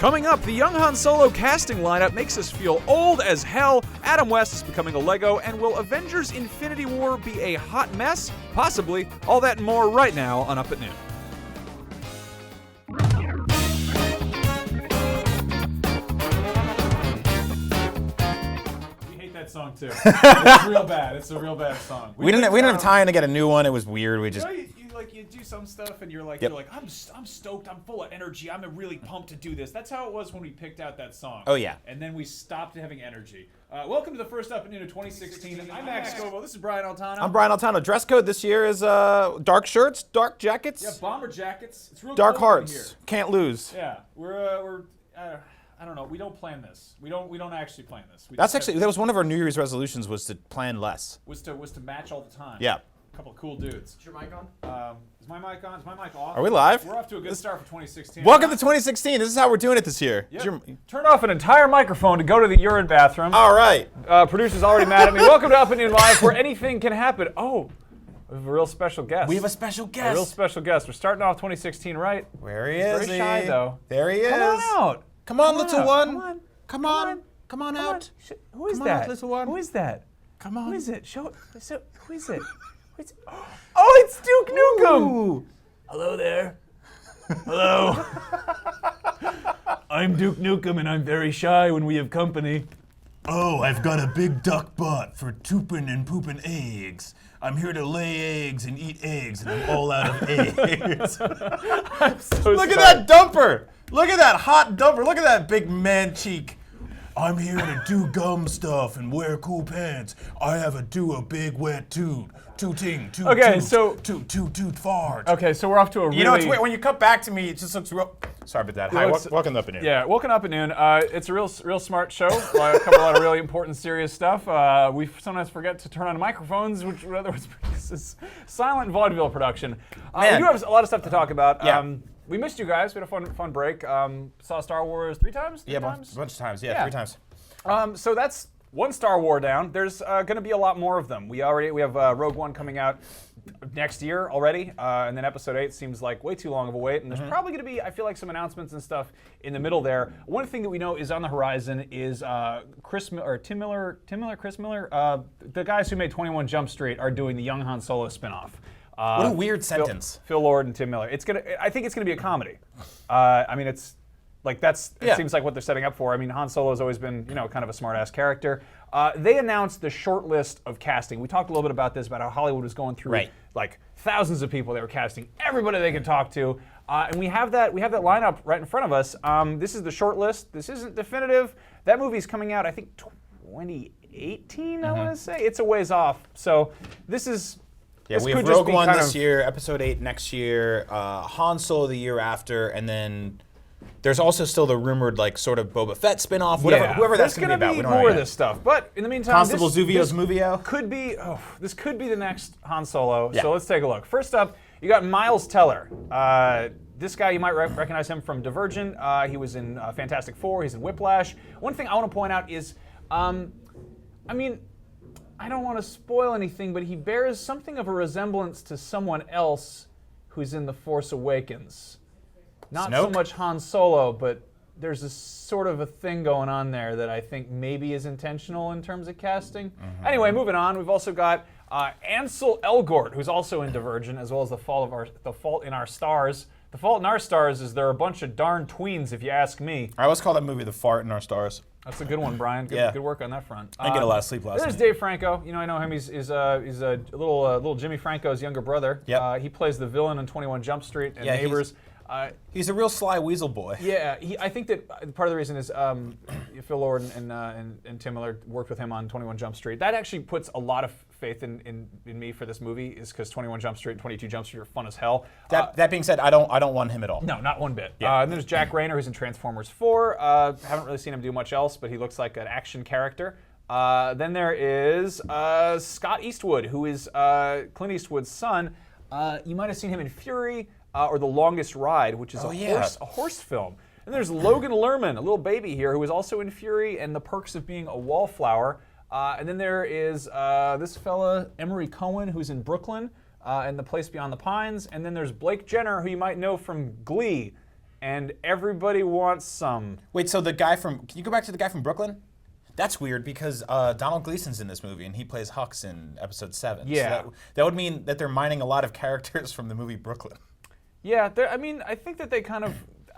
Coming up, the young Han Solo casting lineup makes us feel old as hell, Adam West is becoming a Lego, and will Avengers Infinity War be a hot mess? Possibly. All that and more right now on Up at Noon. We hate that song too. It's real bad. It's a real bad song. We didn't have time to get a new one. It was weird. We just... You do some stuff and you're like, I'm stoked, I'm full of energy, I'm really pumped to do this. That's how it was when we picked out that song. Oh yeah. And then we stopped having energy. Welcome to the first Up and Noon of 2016. I'm Max Scoville. This is Brian Altano. I'm Brian Altano. Dress code this year is dark shirts, dark jackets. Yeah, bomber jackets. It's real dark cold in hearts. here. Can't lose. Yeah, we're I don't know. We don't plan this. We don't actually plan this. That was one of our New Year's resolutions, was to plan less. Was to match all the time. Yeah. A couple of cool dudes. Is your mic on? Is my mic on? Is my mic off? Are we live? We're off to a good start for 2016. Welcome to 2016. This is how we're doing it this year. Yep. Turn off an entire microphone to go to the urine bathroom. All right. Producer's already mad at me. Welcome to Up and Noon Live, where anything can happen. Oh, we have a real special guest. We have a special guest. A real special guest. We're starting off 2016 right. Where he is? Very shy though. There he is. Come on out. Come on, little one. Come on. Come on out. Who is Come that? on, little one. Who is that? Come on. Who is it? Who is it? Oh, it's Duke Nukem. Ooh. Hello there. Hello. I'm Duke Nukem, and I'm very shy when we have company. Oh, I've got a big duck butt for tooping and pooping eggs. I'm here to lay eggs and eat eggs, and I'm all out of eggs. Look at that dumper. Look at that hot dumper. Look at that big man cheek. I'm here to do gum stuff and wear cool pants. I have a big wet toot. Tooting, toot, Okay, toot, so- toot, fart. Okay, so we're off to a really... You know, it's weird. When you cut back to me, it just looks real... Sorry about that. Hi, looks- welcome up in here. Yeah, welcome Up at Noon. It's a real smart show. I cover a lot of really important, serious stuff. We sometimes forget to turn on microphones, which in other words produces silent vaudeville production. We do have a lot of stuff to talk about. Yeah. We missed you guys. We had a fun break. Saw Star Wars three times? Yeah, a bunch of times. Yeah, 3 times. So that's one Star War down. There's going to be a lot more of them. We have Rogue One coming out next year already, and then Episode 8 seems like way too long of a wait. And there's probably going to be, I feel like, some announcements and stuff in the middle there. One thing that we know is on the horizon is Chris Miller, the guys who made 21 Jump Street are doing the young Han Solo spinoff. What a weird sentence. Phil Lord and Tim Miller. I think it's gonna be a comedy. I mean, it's like it seems like what they're setting up for. I mean, Han Solo's always been, kind of a smart-ass character. They announced the short list of casting. We talked a little bit about this, about how Hollywood was going through like thousands of people they were casting, everybody they could talk to, and we have that lineup right in front of us. This is the short list. This isn't definitive. That movie's coming out, I think, 2018. I want to say it's a ways off. So this is. Yeah, we have Rogue One this year, Episode 8 next year, Han Solo the year after, and then there's also still the rumored sort of Boba Fett spinoff, whoever that's going to be about. There's going to be more of this stuff, but in the meantime, Constable Zuvio's Movio could be. This could be the next Han Solo. Yeah. So let's take a look. First up, you got Miles Teller. This guy, you might recognize him from Divergent. He was in Fantastic Four. He's in Whiplash. One thing I want to point out is, I don't want to spoil anything, but he bears something of a resemblance to someone else who's in The Force Awakens. Not so much Han Solo, but there's a sort of a thing going on there that I think maybe is intentional in terms of casting. Anyway, moving on, we've also got Ansel Elgort, who's also in Divergent, as well as The Fault in Our Stars. The Fault in Our Stars is they're a bunch of darn tweens, if you ask me. I always call that movie The Fart in Our Stars. That's a good one, Brian. Good work on that front. I get a lot of sleep last night. There's Dave Franco. I know him. He's a little Jimmy Franco's younger brother. Yep. He plays the villain in 21 Jump Street and Neighbors. He's a real sly weasel boy. Yeah, I think that part of the reason is Phil Lord and Tim Miller worked with him on 21 Jump Street. That actually puts a lot of faith in me for this movie, is because 21 Jump Street and 22 Jump Street are fun as hell. That being said, I don't want him at all. No, not one bit. Yeah. And then there's Jack Rayner, who's in Transformers 4. Haven't really seen him do much else, but he looks like an action character. Then there is Scott Eastwood, who is Clint Eastwood's son. You might have seen him in Fury or The Longest Ride, which is a horse film. And there's Logan Lerman, a little baby here, who is also in Fury and The Perks of Being a Wallflower. And then there is this fella, Emery Cohen, who's in Brooklyn and The Place Beyond the Pines. And then there's Blake Jenner, who you might know from Glee and everybody wants some. Wait, so the guy from... Can you go back to the guy from Brooklyn? That's weird because Donald Gleason's in this movie, and he plays Hux in episode 7. Yeah. So that would mean that they're mining a lot of characters from the movie Brooklyn. Yeah, I mean, I think that they kind of...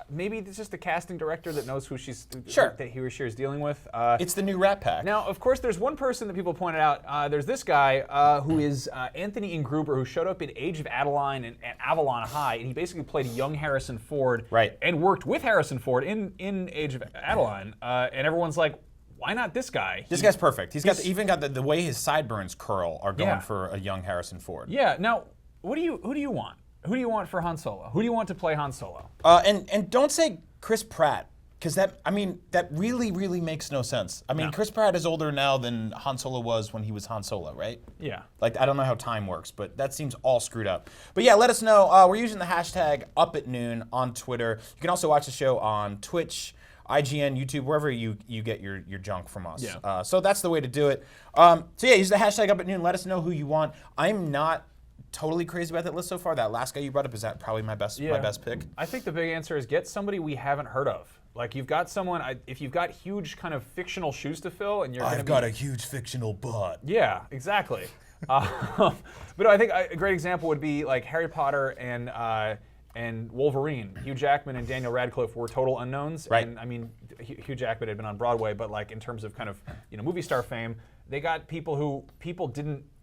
Maybe it's just the casting director that knows who that he or she is dealing with. It's the new Rat Pack. Now, of course, there's one person that people pointed out. There's this guy who is Anthony Ingruber, who showed up in Age of Adeline and Avalon High, and he basically played young Harrison Ford. Right. And worked with Harrison Ford in Age of Adeline. And everyone's like, why not this guy? This guy's perfect. He's even got the way his sideburns curl are going for a young Harrison Ford. Yeah. Now, who do you want? Who do you want for Han Solo? Who do you want to play Han Solo? And don't say Chris Pratt, because that really makes no sense. I mean, Chris Pratt is older now than Han Solo was when he was Han Solo, right? Yeah. Like, I don't know how time works, but that seems all screwed up. But yeah, let us know. We're using the hashtag #UpAtNoon on Twitter. You can also watch the show on Twitch, IGN, YouTube, wherever you get your junk from us. Yeah. So that's the way to do it. So yeah, use the hashtag #UpAtNoon. Let us know who you want. I'm not totally crazy about that list so far. That last guy you brought up, is that probably my best pick? I think the big answer is get somebody we haven't heard of. Like, you've got someone, if you've got huge kind of fictional shoes to fill, and I've got a huge fictional butt. Yeah, exactly. But I think a great example would be like Harry Potter and Wolverine. Hugh Jackman and Daniel Radcliffe were total unknowns. Right. And I mean, Hugh Jackman had been on Broadway, but like in terms of kind of movie star fame, they got people who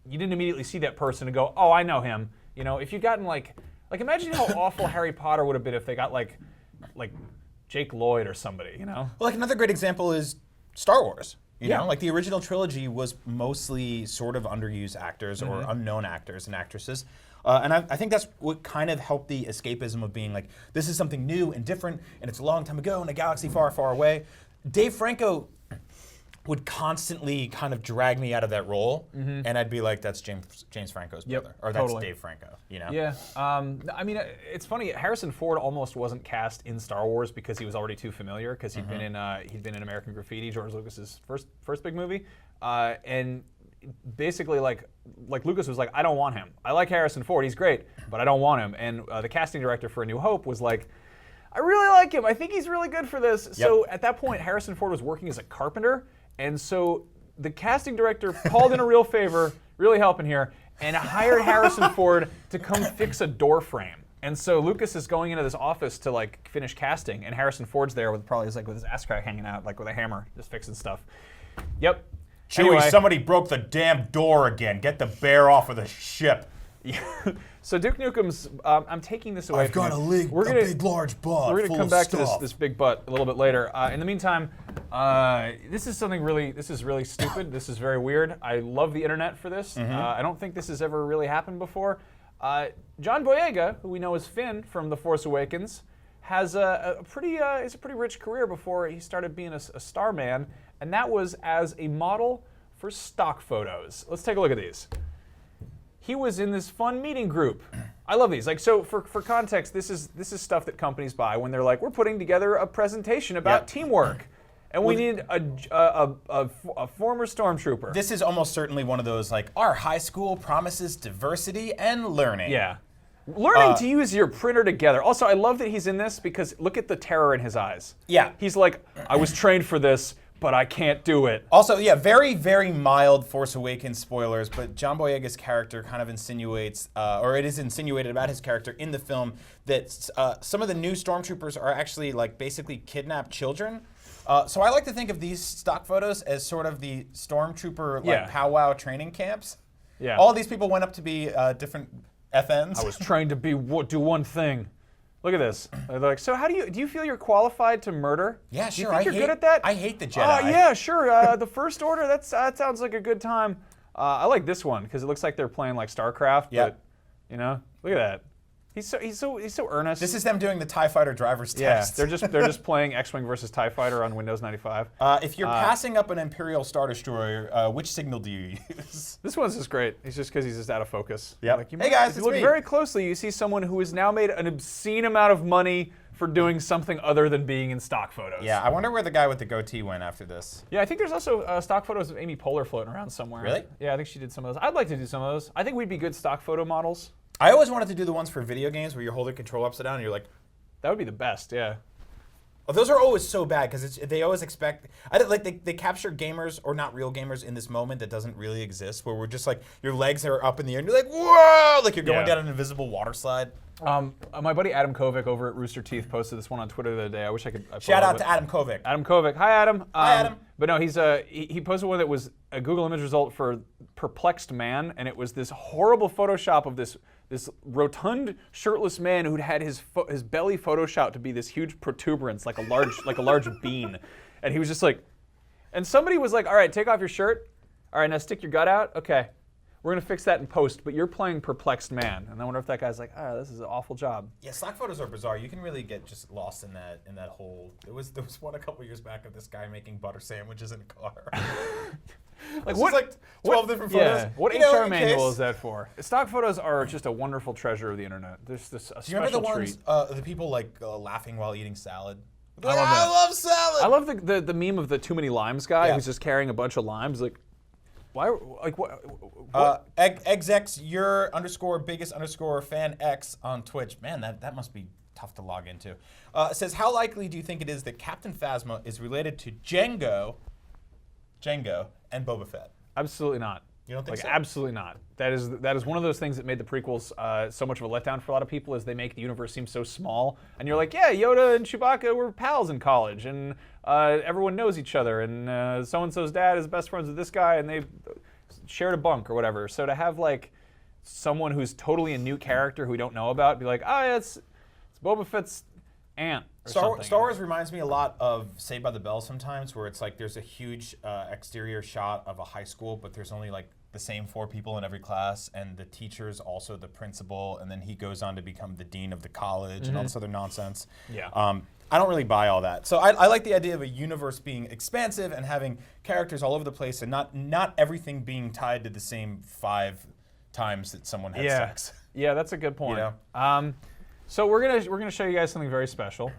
you didn't immediately see that person and go, oh, I know him. If you'd gotten like imagine how awful Harry Potter would have been if they got like Jake Lloyd or somebody, Well, like another great example is Star Wars. You know, like the original trilogy was mostly sort of underused actors or unknown actors and actresses. And I think that's what kind of helped the escapism of being like, this is something new and different, and it's a long time ago in a galaxy far, far away. Dave Franco would constantly kind of drag me out of that role, and I'd be like, that's James Franco's brother, or that's Dave Franco, Yeah, I mean, it's funny. Harrison Ford almost wasn't cast in Star Wars because he was already too familiar, because he'd been in American Graffiti, George Lucas's first big movie, and basically like Lucas was like, I don't want him. I like Harrison Ford, he's great, but I don't want him. And the casting director for A New Hope was like, I really like him. I think he's really good for this. Yep. So at that point, Harrison Ford was working as a carpenter. And so the casting director called in a real favor, really helping here, and hired Harrison Ford to come fix a door frame. And so Lucas is going into this office to like finish casting, and Harrison Ford's there with his ass crack hanging out, like with a hammer, just fixing stuff. Yep. Chewie, anyway, somebody broke the damn door again. Get the bear off of the ship. Yeah. So Duke Nukem's, I'm taking this away I've got from you. A big, large butt. We're going to come back to this big butt a little bit later. In the meantime, this is really stupid. This is very weird. I love the internet for this. I don't think this has ever really happened before. John Boyega, who we know as Finn from The Force Awakens, has a pretty rich career before he started being a star man, and that was as a model for stock photos. Let's take a look at these. He was in this fun meeting group. I love these. Like, so for context, this is stuff that companies buy when they're like, we're putting together a presentation about teamwork, and we need a former Stormtrooper. This is almost certainly one of those like, our high school promises diversity and learning. Yeah. Learning to use your printer together. Also, I love that he's in this because look at the terror in his eyes. Yeah. He's like, I was trained for this, but I can't do it. Also, yeah, very, very mild Force Awakens spoilers, but John Boyega's character kind of insinuates, or it is insinuated about his character in the film, that some of the new Stormtroopers are actually like basically kidnapped children. So I like to think of these stock photos as sort of the Stormtrooper like powwow training camps. Yeah. All these people went up to be different FNs. I was trained to do one thing. Look at this. They're like, so how do you feel you're qualified to murder? Yeah, do you sure. think you're good at that? I hate the Jedi. Yeah, sure. The First Order. That sounds like a good time. I like this one because it looks like they're playing like StarCraft. Yeah. But, look at that. He's so earnest. This is them doing the TIE Fighter driver's test. Yeah, they're just playing X-Wing versus TIE Fighter on Windows 95. If you're passing up an Imperial Star Destroyer, which signal do you use? This one's just great. It's just because he's just out of focus. Yeah. Like, hey guys, if you look very closely, you see someone who has now made an obscene amount of money for doing something other than being in stock photos. Yeah, I wonder where the guy with the goatee went after this. Yeah, I think there's also stock photos of Amy Poehler floating around somewhere. Really? Yeah, I think she did some of those. I'd like to do some of those. I think we'd be good stock photo models. I always wanted to do the ones for video games where you're holding control upside down and you're like, That would be the best, yeah. Oh, those are always so bad because they always expect. They capture gamers or not real gamers in this moment that doesn't really exist, where we're just like your legs are up in the air and you're like whoa, like you're going down an invisible water slide. My buddy Adam Kovic over at Rooster Teeth posted this one on Twitter the other day. I wish I could. Shout out to Adam Kovic. Adam Kovic. Hi, Adam. Hi, Adam. But no, he posted one that was a Google image result for perplexed man, and it was this horrible Photoshop of this rotund shirtless man who'd had his belly photoshopped to be this huge protuberance, like a large bean, and he was just like, and somebody was like, all right, take off your shirt. All right, now stick your gut out. Okay. We're going to fix that in post, but you're playing perplexed man. And I wonder if that guy's like, this is an awful job. Yeah, stock photos are bizarre. You can really get just lost in that whole. There was one a couple years back of this guy making butter sandwiches in a car. Like what? Like 12 different photos. Yeah. What HR manual is that for? Stock photos are just a wonderful treasure of the internet. There's this a Do you remember the treat. ones, the people like laughing while eating salad? I love salad. I love the meme of the too many limes guy who's just carrying a bunch of limes. Like, why? Like what? Exex your _biggest_fan X on Twitch. Man, that must be tough to log into. It says, how likely do you think it is that Captain Phasma is related to Django, and Boba Fett? Absolutely not. You don't think so? Absolutely not. That is one of those things that made the prequels so much of a letdown for a lot of people, is they make the universe seem so small, and you're like, yeah, Yoda and Chewbacca were pals in college, and everyone knows each other, and so-and-so's dad is best friends with this guy, and they shared a bunk or whatever. So to have like someone who's totally a new character who we don't know about be like, oh yeah, it's Boba Fett's aunt. Star Wars reminds me a lot of Saved by the Bell sometimes, where it's like there's a huge exterior shot of a high school, but there's only like the same 4 people in every class, and the teacher's also the principal, and then he goes on to become the dean of the college and all this other nonsense. Yeah. I don't really buy all that. So I like the idea of a universe being expansive and having characters all over the place, and not everything being tied to the same 5 times that someone had sex. Yeah, that's a good point. You know? So we're gonna show you guys something very special.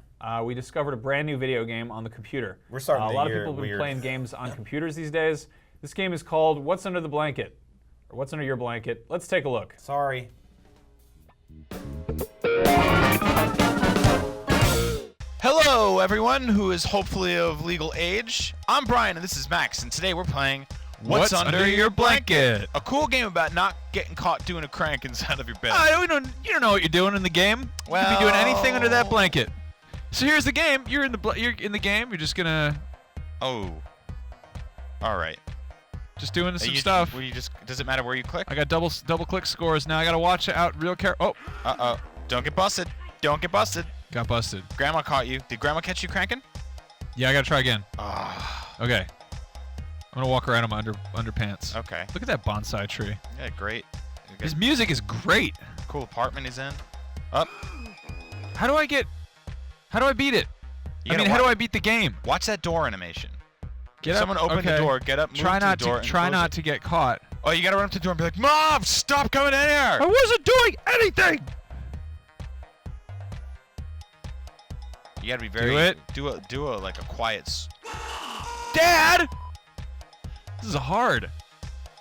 We discovered a brand new video game on the computer. We're starting a to lot of hear people have been weird. playing games on computers these days. This game is called What's Under the Blanket, or What's Under Your Blanket. Let's take a look. Sorry. Hello, everyone who is hopefully of legal age. I'm Brian, and this is Max, and today we're playing What's Under Your Blanket? A cool game about not getting caught doing a crank inside of your bed. You don't know what you're doing in the game. You could be doing anything under that blanket. So here's the game. You're in the game. You're just gonna Oh. All right. just doing some stuff. Does it matter where you click? I got double click scores now. I gotta watch out real careful. Oh, Uh-oh. Don't get busted. Don't get busted. got busted. Grandma caught you. Did Grandma catch you cranking? Yeah, I gotta try again. Ah. Okay. I'm gonna walk around in my underpants. Okay. Look at that bonsai tree. Yeah, great. His music is great. Cool apartment he's in. Up. How do I beat it? How do I beat the game? Watch that door animation. Get Someone up. open the door. Get up. Move Try to not the door. to and try close not it. to get caught. Oh, you gotta run up to the door and be like, Mom, stop coming in here. I wasn't doing anything. You gotta be very. Do a like a quiet. Dad! This is hard.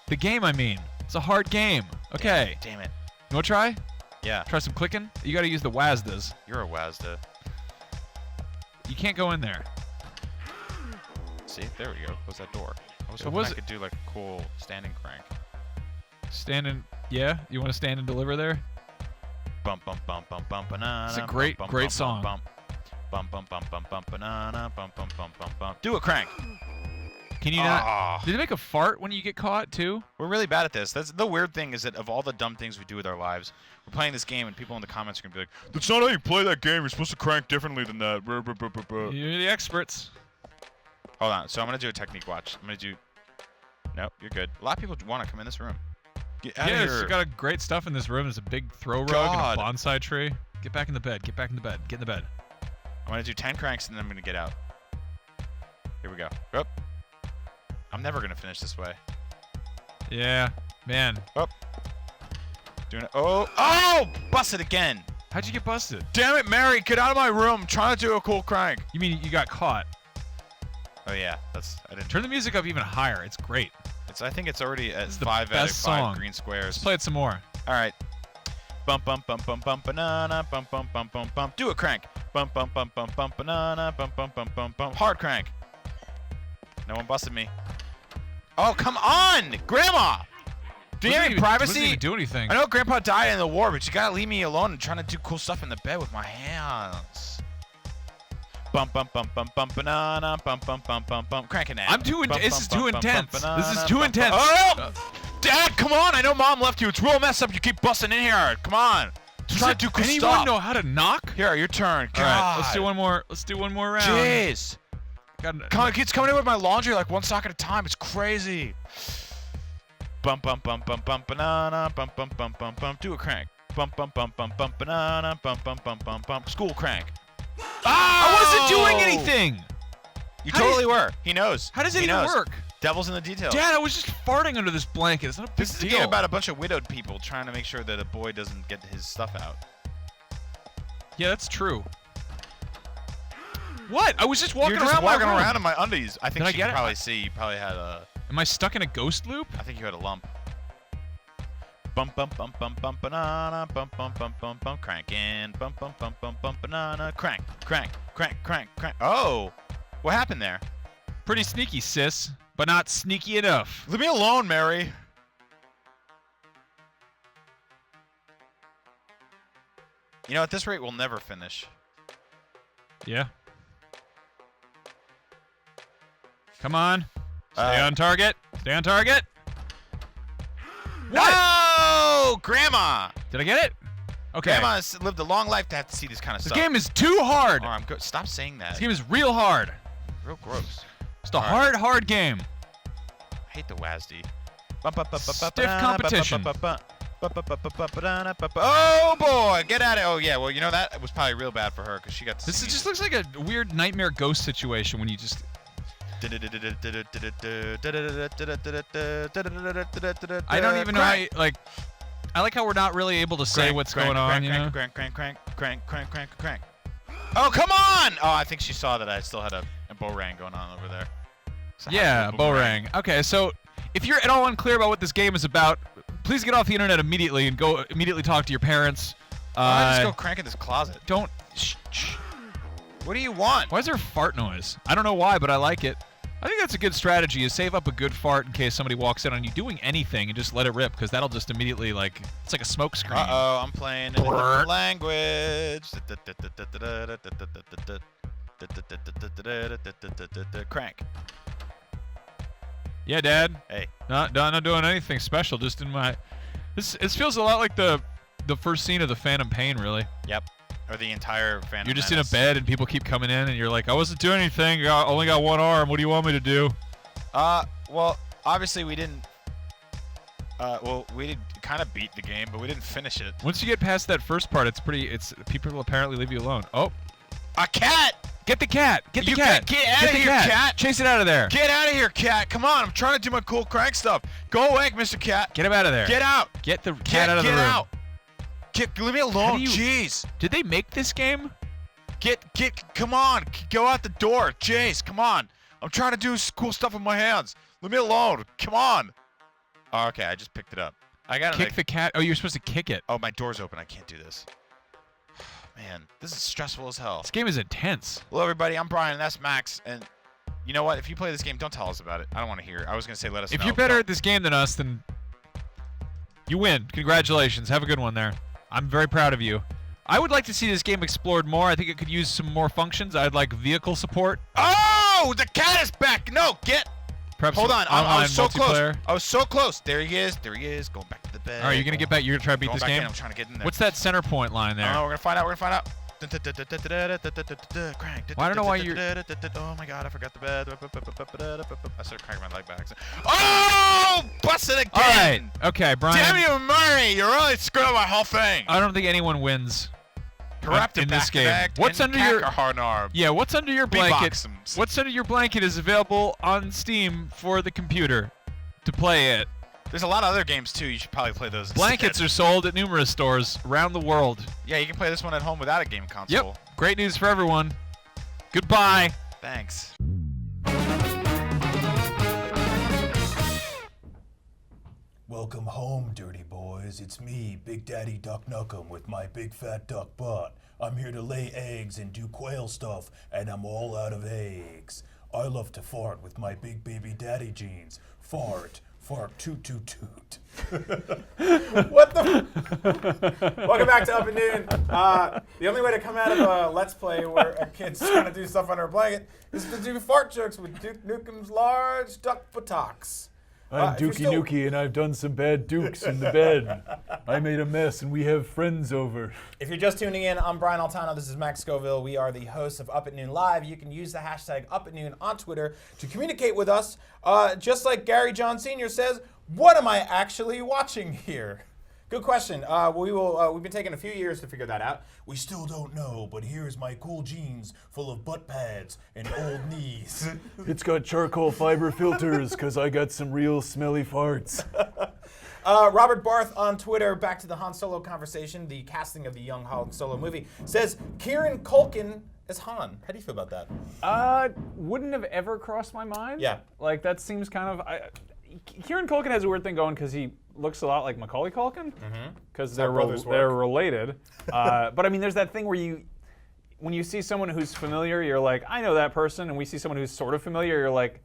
The game, I mean. It's a hard game. Okay. Damn it. You wanna try? Yeah. Try some clicking? You gotta use the WASDas. You're a Wazda. You can't go in there. See, there we go. Close that door. I was So hoping was I it- could do like a cool standing crank. Stand and, yeah? You wanna stand and deliver there? Bump bump bump bump bump banana. It's a great, bump, great bump, song. Bump bump bump bump bump bump banana. Bump bump bump bump bump. Do a crank. Can you not? Did it make a fart when you get caught too? We're really bad at this. That's the weird thing, is that of all the dumb things we do with our lives, we're playing this game and people in the comments are gonna be like, "That's not how you play that game. You're supposed to crank differently than that." You're the experts. Hold on. So I'm gonna do a technique watch. I'm gonna do. Nope, you're good. A lot of people want to come in this room. Get out Yeah, of it's here. got a great stuff in this room. There's a big throw rug God. and a bonsai tree. Get back in the bed. Get back in the bed. Get in the bed. I'm gonna do 10 cranks and then I'm gonna get out. Here we go. Up. I'm never gonna finish this way. Yeah, man. Doing it. Oh! Busted again. How'd you get busted? Damn it, Mary! Get out of my room. I'm trying to do a cool crank. You mean you got caught? Oh yeah, I didn't. Turn the music up even higher. It's great. I think it's already at This is the 5 out of best 5 song. green squares. Let's play it some more. All right. Bump bump bump bump bump banana. Bump bump bump bump bump. Do a crank. Bump, bump, bump, bump, bump, banana. Bump, bump, bump, bump, bump. Hard crank. No one busted me. Oh, come on, Grandma! Do you have any privacy? Doesn't even do anything. I know Grandpa died in the war, but you gotta leave me alone and trying to do cool stuff in the bed with my hands. Bump, bump, bump, bump, bump, banana. Bump, bump, bump, bump, bump. Cranking it. This is too intense. This is too intense. Oh! Dad, come on! I know Mom left you. It's real messed up. You keep busting in here. Come on. Just try to do cool stuff. Anyone know how to knock? Here, your turn. God. All right, let's do one more. Let's do one more round. Jeez. Kids coming in with my laundry like one sock at a time. It's crazy. Bump, bump, bump, bump, bump, banana. Bump, bump, bump, bump, bump. Do a crank. Bump, bump, bump, bump, bump, banana. Bump, bump, bump, bump, bump. School crank. I wasn't doing anything. You totally were. He knows. How does it He even knows. work? Devil's in the details. Dad, I was just farting under this blanket. It's not a big This is a deal. game about a bunch of widowed people trying to make sure that a boy doesn't get his stuff out. Yeah, that's true. What? I was just walking You're just around walking my room. around in my undies. I think Did I she get could it? probably see. You probably had a. Am I stuck in a ghost loop? I think you had a lump. Bump, bump, bump, bump, bump, banana. Bump, bump, bump, bump, bump, cranking. Bump, bump, bump, bump, bump, banana. Crank, crank, crank, crank, crank. Oh, what happened there? Pretty sneaky, sis, but not sneaky enough. Leave me alone, Mary. You know, at this rate, we'll never finish. Yeah. Come on. Stay on target. Stay on target. What? No! Grandma! Did I get it? Okay. Grandma has lived a long life to have to see this kind of This stuff. game is too hard. Oh, I'm good. Stop saying that. This game is real hard. Real gross. It's a hard game. I hate the WASD. Stiff competition. Oh boy, get at it. Oh yeah, well you know that was probably real bad for her because she got to This see just looks like a weird nightmare ghost situation when you just. I don't even know how you, like. I like how we're not really able to say what's going on. You know? Crank. Oh come on! Oh, I think she saw that I still had a boomerang going on over there. So Yeah, boomerang. Okay, so if you're at all unclear about what this game is about, please get off the internet immediately and go immediately talk to your parents. Just go crank in this closet. Don't. What do you want? Why is there a fart noise? I don't know why, but I like it. I think that's a good strategy, is save up a good fart in case somebody walks in on you doing anything and just let it rip, because that'll just immediately, like, it's like a smoke screen. Uh-oh, I'm playing in a different language. Crank. Yeah, Dad. Hey. Not doing anything special, just in my... It feels a lot like the first scene of The Phantom Pain, really. Yep. Or the entire Phantom You're just Menace. in a bed and people keep coming in and you're like, I wasn't doing anything. I only got one arm. What do you want me to do? Well, obviously we didn't. We did kind of beat the game, but we didn't finish it. Once you get past that first part, people apparently leave you alone. Oh, A cat! get the cat. Get the You cat. get out Get of the here, cat. Chase it out of there. Get out of here, cat! Come on, I'm trying to do my cool crank stuff. Go away, Mr. Cat. Get him out of there. Get out. Get the cat out of the room. Get out. Leave me alone. do you- Jeez. Did they make this game? Come on. Go out the door. Jeez, come on. I'm trying to do cool stuff with my hands. Leave me alone. Come on. Oh, okay, I just picked it up. I got it. Kick the cat. Oh, you're supposed to kick it. Oh, my door's open. I can't do this. Man, this is stressful as hell. This game is intense. Hello, everybody. I'm Brian, and that's Max. And you know what? If you play this game, don't tell us about it. I don't want to hear it. I was going to say let us know. If you're better Don't. at this game than us, then you win. Congratulations. Have a good one there. I'm very proud of you. I would like to see this game explored more. I think it could use some more functions. I'd like vehicle support. Oh, the cat is back. No, get. Perhaps Hold on. I online was so close. multiplayer. I was so close. There he is. There he is. Going back to the bed. All right, you're going to get back. You're going to try to beat Going this back game? in. I'm trying to get in there. What's that center point line there? Oh, we're going to find out. We're going to find out. Crank. Well, I don't know why you're... Oh my god, I forgot the bed. I started cranking my leg back. Oh! Busted again! Alright, okay, Brian. Damn you, Murray! You really screwed up my whole thing. I don't think anyone wins Corrupt in this game. What's under your... hard arm? Yeah, what's under your blanket? Beatbox. What's under your blanket is available on Steam for the computer to play it. There's a lot of other games too. You should probably play those. Blankets instead. are sold at numerous stores around the world. Yeah, you can play this one at home without a game console. Yep. Great news for everyone. Goodbye. Thanks. Welcome home, dirty boys. It's me, Big Daddy Duck Nukem, with my big fat duck butt. I'm here to lay eggs and do quail stuff, and I'm all out of eggs. I love to fart with my big baby daddy jeans. Fart, fart, toot, toot, toot. What the? Welcome back to Up at Noon. The only way to come out of a Let's Play where a kid's trying to do stuff under a blanket is to do fart jokes with Duke Nukem's large duck buttocks. I'm Dookie Nukie, and I've done some bad dukes in the bed. I made a mess, and we have friends over. If you're just tuning in, I'm Brian Altano. This is Max Scoville. We are the hosts of Up at Noon Live. You can use the hashtag Up at Noon on Twitter to communicate with us. Just like Gary John Sr. says, what am I actually watching here? Good question. We've been taking a few years to figure that out. We still don't know, but here's my cool jeans full of butt pads and old knees. It's got charcoal fiber filters, because I got some real smelly farts. Robert Barth on Twitter, back to the Han Solo conversation, the casting of the young Han Solo movie, says Kieran Culkin as Han. How do you feel about that? Wouldn't have ever crossed my mind. Yeah. Like, that seems kind of... Kieran Culkin has a weird thing going because he looks a lot like Macaulay Culkin, because they're related. But I mean, there's that thing where when you see someone who's familiar, you're like, I know that person, and we see someone who's sort of familiar, you're like,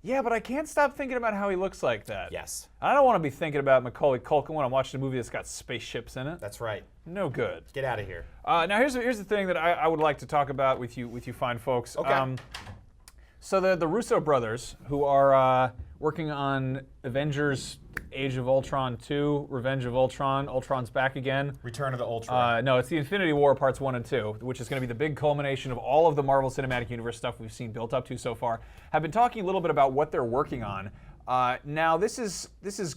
yeah, but I can't stop thinking about how he looks like that. Yes. I don't want to be thinking about Macaulay Culkin when I'm watching a movie that's got spaceships in it. That's right. No good. Get out of here. Now here's the thing that I would like to talk about with you fine folks. Okay. So the Russo brothers, who are working on Avengers Age of Ultron 2, Revenge of Ultron, Ultron's back again. Return of the Ultron. No, it's the Infinity War parts 1 and 2, which is going to be the big culmination of all of the Marvel Cinematic Universe stuff we've seen built up to so far. Have been talking a little bit about what they're working on. Now this is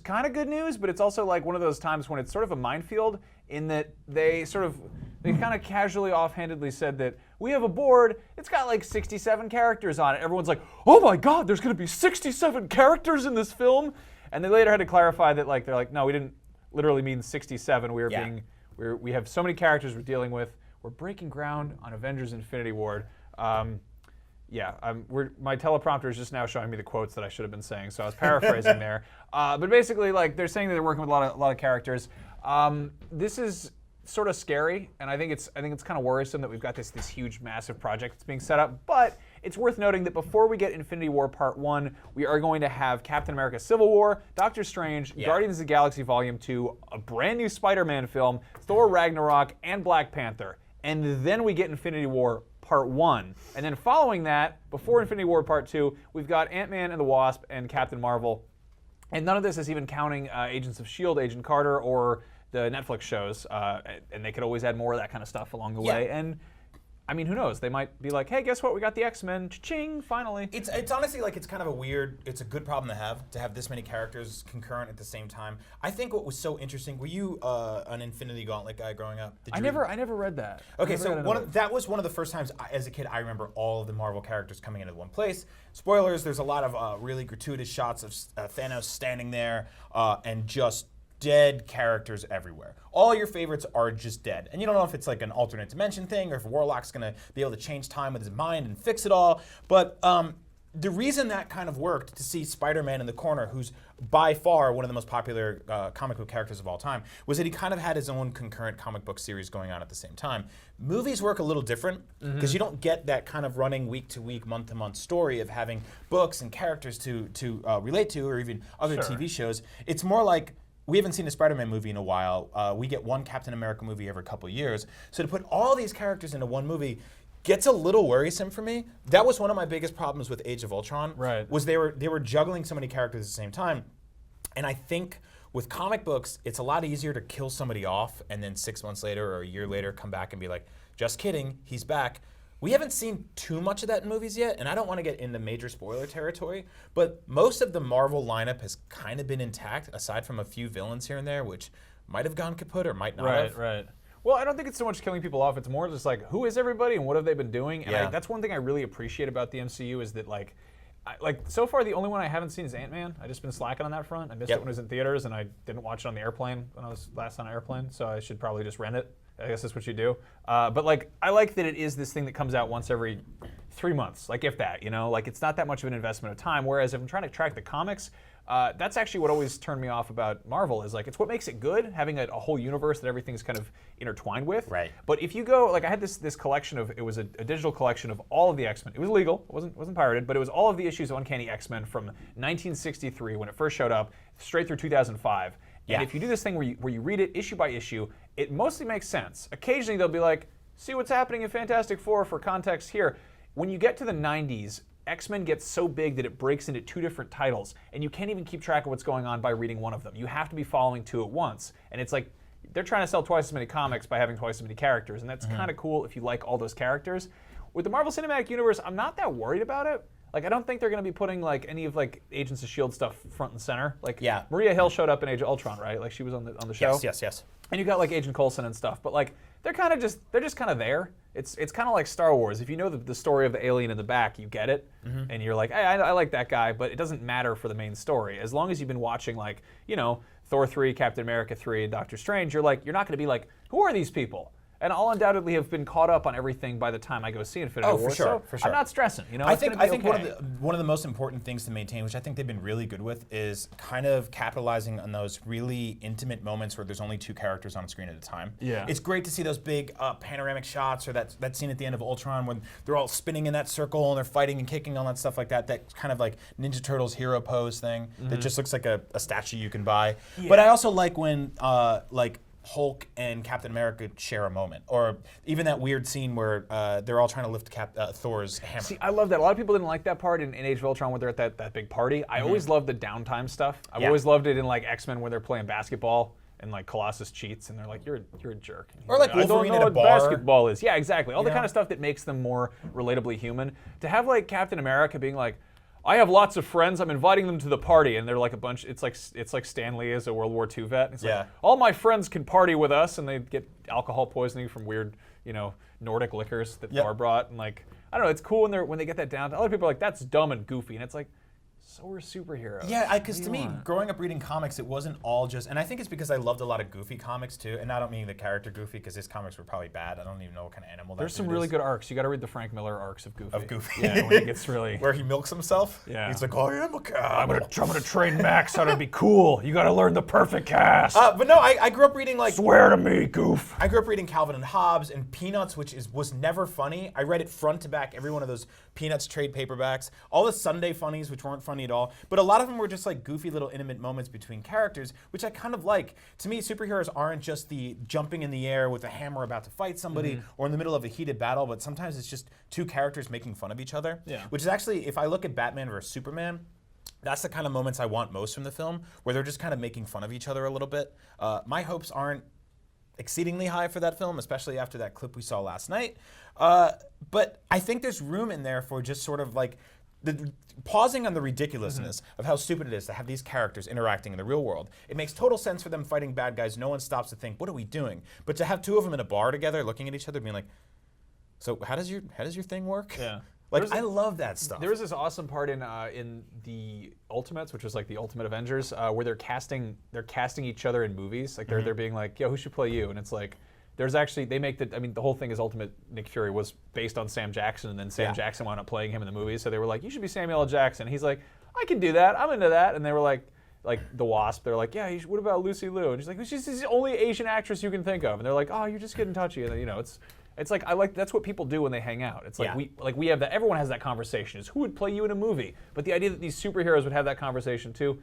kind of good news, but it's also like one of those times when it's sort of a minefield in that they kind of casually offhandedly said that we have a board, it's got like 67 characters on it. Everyone's like, oh my God, there's going to be 67 characters in this film. And they later had to clarify that they're like, no, we didn't literally mean 67. We have so many characters we're dealing with. We're breaking ground on Avengers Infinity War. My teleprompter is just now showing me the quotes that I should have been saying, so I was paraphrasing there. But basically, they're saying that they're working with a lot of characters. This is sort of scary, and I think it's kind of worrisome that we've got this huge, massive project that's being set up. But it's worth noting that before we get Infinity War Part 1, we are going to have Captain America Civil War, Doctor Strange, Guardians of the Galaxy Volume 2, a brand new Spider-Man film, Thor Ragnarok, and Black Panther. And then we get Infinity War Part 1. And then following that, before Infinity War Part 2, we've got Ant-Man and the Wasp and Captain Marvel. And none of this is even counting Agents of S.H.I.E.L.D., Agent Carter, or the Netflix shows. And they could always add more of that kind of stuff along the way. And I mean, who knows? They might be like, hey, guess what? We got the X-Men. Cha-ching, finally. It's honestly it's kind of it's a good problem to have this many characters concurrent at the same time. I think what was so interesting, were you an Infinity Gauntlet guy growing up? I never read that. Okay, so that was one of the first times as a kid I remember all of the Marvel characters coming into one place. Spoilers, there's a lot of really gratuitous shots of Thanos standing there and just dead characters everywhere. All your favorites are just dead. And you don't know if it's like an alternate dimension thing or if Warlock's going to be able to change time with his mind and fix it all. But the reason that kind of worked to see Spider-Man in the corner, who's by far one of the most popular comic book characters of all time, was that he kind of had his own concurrent comic book series going on at the same time. Movies work a little different because you don't get that kind of running week-to-week, month-to-month story of having books and characters to relate to, or even other TV shows. It's more like, we haven't seen a Spider-Man movie in a while. We get one Captain America movie every couple of years. So to put all these characters into one movie gets a little worrisome for me. That was one of my biggest problems with Age of Ultron. Right. Was they were juggling so many characters at the same time. And I think with comic books, it's a lot easier to kill somebody off and then 6 months later or a year later come back and be like, just kidding, he's back. We haven't seen too much of that in movies yet, and I don't want to get into major spoiler territory, but most of the Marvel lineup has kind of been intact, aside from a few villains here and there, which might have gone kaput or might not have. Right. Well, I don't think it's so much killing people off. It's more just like, who is everybody and what have they been doing? And that's one thing I really appreciate about the MCU is that so far the only one I haven't seen is Ant-Man. I've just been slacking on that front. I missed it when it was in theaters, and I didn't watch it on the airplane when I was last on an airplane, so I should probably just rent it. I guess that's what you do. But I like that it is this thing that comes out once every 3 months, if that, it's not that much of an investment of time. Whereas if I'm trying to track the comics, That's actually what always turned me off about Marvel is like it's what makes it good, having a whole universe that everything's kind of intertwined with. Right. But if you go, like I had this collection of, it was a digital collection of all of the X-Men. It was legal, it wasn't pirated, but it was all of the issues of Uncanny X-Men from 1963 when it first showed up, straight through 2005. Yeah. And if you do this thing where you read it issue by issue, it mostly makes sense. Occasionally they'll be like, see what's happening in Fantastic Four for context here. When you get to the 90s, X-Men gets so big that it breaks into 2 different titles, and you can't even keep track of what's going on by reading one of them. You have to be following 2 at once, and it's like they're trying to sell twice as many comics by having twice as many characters, and that's kind of cool if you like all those characters. With the Marvel Cinematic Universe, I'm not that worried about it. Like, I don't think they're going to be putting like any of like Agents of S.H.I.E.L.D. stuff front and center. Like, Yeah. Maria Hill showed up in Age of Ultron, right? Like, she was on the show. Yes. And you got like Agent Coulson and stuff, but like they're just kind of there. It's kind of like Star Wars. If you know the story of the alien in the back, you get it, and you're like, hey, I like that guy, but it doesn't matter for the main story. As long as you've been watching like Thor 3, Captain America 3, and Doctor Strange, you're not going to be like, who are these people? And I'll undoubtedly have been caught up on everything by the time I go see Infinity War. For sure. I'm not stressing. I think okay. one of the most important things to maintain, which I think they've been really good with, is kind of capitalizing on those really intimate moments where there's only 2 characters on screen at a time. Yeah. It's great to see those big panoramic shots, or that scene at the end of Ultron when they're all spinning in that circle and they're fighting and kicking, all that stuff like that. That kind of like Ninja Turtles hero pose thing that just looks like a statue you can buy. Yeah. But I also like when like Hulk and Captain America share a moment, or even that weird scene where they're all trying to lift Thor's hammer. See, I love that. A lot of people didn't like that part in Age of Ultron when they're at that big party. I always loved the downtime stuff. I've always loved it in like X-Men when they're playing basketball and like Colossus cheats and they're like, you're a jerk. Or like Wolverine I don't know at a what bar. basketball is. Yeah, exactly. All the Yeah. kind of stuff that makes them more relatably human. To have like Captain America being like, I have lots of friends. I'm inviting them to the party, and they're like a bunch. It's like Stan Lee as a World War II vet. It's like all my friends can party with us, and they get alcohol poisoning from weird, Nordic liquors that Thor brought, and like I don't know. It's cool when they get that down. Other people are like, that's dumb and goofy, and it's like, so are superheroes. Yeah, because to me, growing up reading comics, it wasn't all just, and I think it's because I loved a lot of goofy comics too, and I don't mean the character Goofy, because his comics were probably bad. I don't even know what kind of animal There's that some dude really is. good arcs. You got to read the Frank Miller arcs of Goofy. Of Goofy. Yeah, when he gets really. Where he milks himself? Yeah. He's like, I am a cow. I'm gonna train Max how to be cool. You got to learn the perfect cast. But no, I grew up reading like... Swear to me, Goof. I grew up reading Calvin and Hobbes and Peanuts, which was never funny. I read it front to back, every one of those Peanuts trade paperbacks. All the Sunday funnies, which weren't funny at all. But a lot of them were just like goofy little intimate moments between characters, which I kind of like. To me, superheroes aren't just the jumping in the air with a hammer about to fight somebody or in the middle of a heated battle, but sometimes it's just 2 characters making fun of each other. Yeah. Which is actually, if I look at Batman versus Superman, that's the kind of moments I want most from the film, where they're just kind of making fun of each other a little bit. My hopes aren't exceedingly high for that film, especially after that clip we saw last night. But I think there's room in there for just sort of like pausing on the ridiculousness of how stupid it is to have these characters interacting in the real world. It makes total sense for them fighting bad guys. No one stops to think, what are we doing? But to have 2 of them in a bar together looking at each other being like, so how does your thing work? Yeah. Like, I love that stuff. There was this awesome part in the Ultimates, which was like the Ultimate Avengers, where they're casting each other in movies. Like they're being like, yo, who should play you? And it's like, there's actually, the whole thing is Ultimate Nick Fury was based on Sam Jackson, and then Sam Jackson wound up playing him in the movie. So they were like, you should be Samuel L. Jackson. He's like, I can do that. I'm into that. And they were like the Wasp. They're like, yeah, what about Lucy Liu? And she's like, she's the only Asian actress you can think of. And they're like, oh, you're just getting touchy. And then, it's like that's what people do when they hang out. It's like we have that. Everyone has that conversation. Is who would play you in a movie? But the idea that these superheroes would have that conversation too,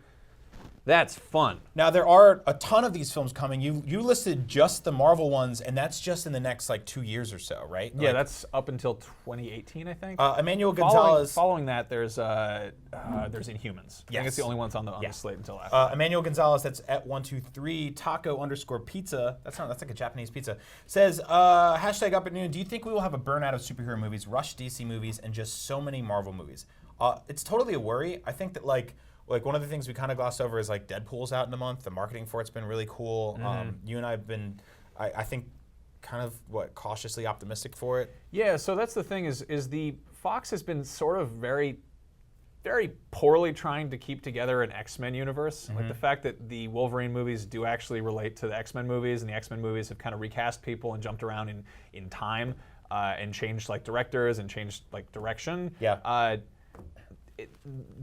that's fun. Now, there are a ton of these films coming. You listed just the Marvel ones, and that's just in the next, 2 years or so, right? Yeah, that's up until 2018, I think. Emmanuel Gonzalez... Following that, there's Inhumans. I think it's the only ones on the slate until after. Emmanuel Gonzalez, that's at 123 taco_pizza. That's like a Japanese pizza. Says, hashtag up at noon, do you think we will have a burnout of superhero movies, rush DC movies, and just so many Marvel movies? It's totally a worry. I think that, like one of the things we kind of glossed over is like Deadpool's out in a month. The marketing for it's been really cool. You and I have been, I think, kind of cautiously optimistic for it. Yeah. So that's the thing is the Fox has been sort of very, very poorly trying to keep together an X-Men universe. Like the fact that the Wolverine movies do actually relate to the X-Men movies, and the X-Men movies have kind of recast people and jumped around in time and changed directors and changed direction. Yeah.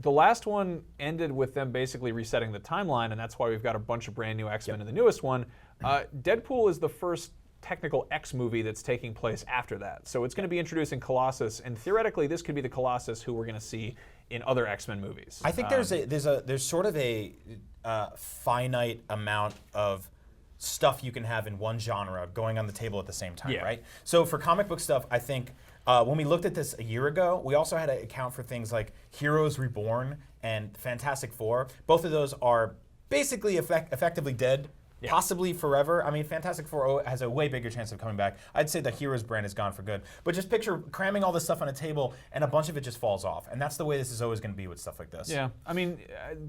the last one ended with them basically resetting the timeline, and that's why we've got a bunch of brand new X-Men in the newest one. Deadpool is the first technical X movie that's taking place after that. So it's going to be introducing Colossus, and theoretically this could be the Colossus who we're going to see in other X-Men movies. I think there's sort of a finite amount of stuff you can have in one genre going on the table at the same time, right? So for comic book stuff, I think when we looked at this a year ago, we also had to account for things like Heroes Reborn and Fantastic Four. Both of those are basically effectively dead. Possibly forever. I mean, Fantastic Four has a way bigger chance of coming back. I'd say the Heroes brand is gone for good. But just picture cramming all this stuff on a table and a bunch of it just falls off. And that's the way this is always going to be with stuff like this. Yeah, I mean,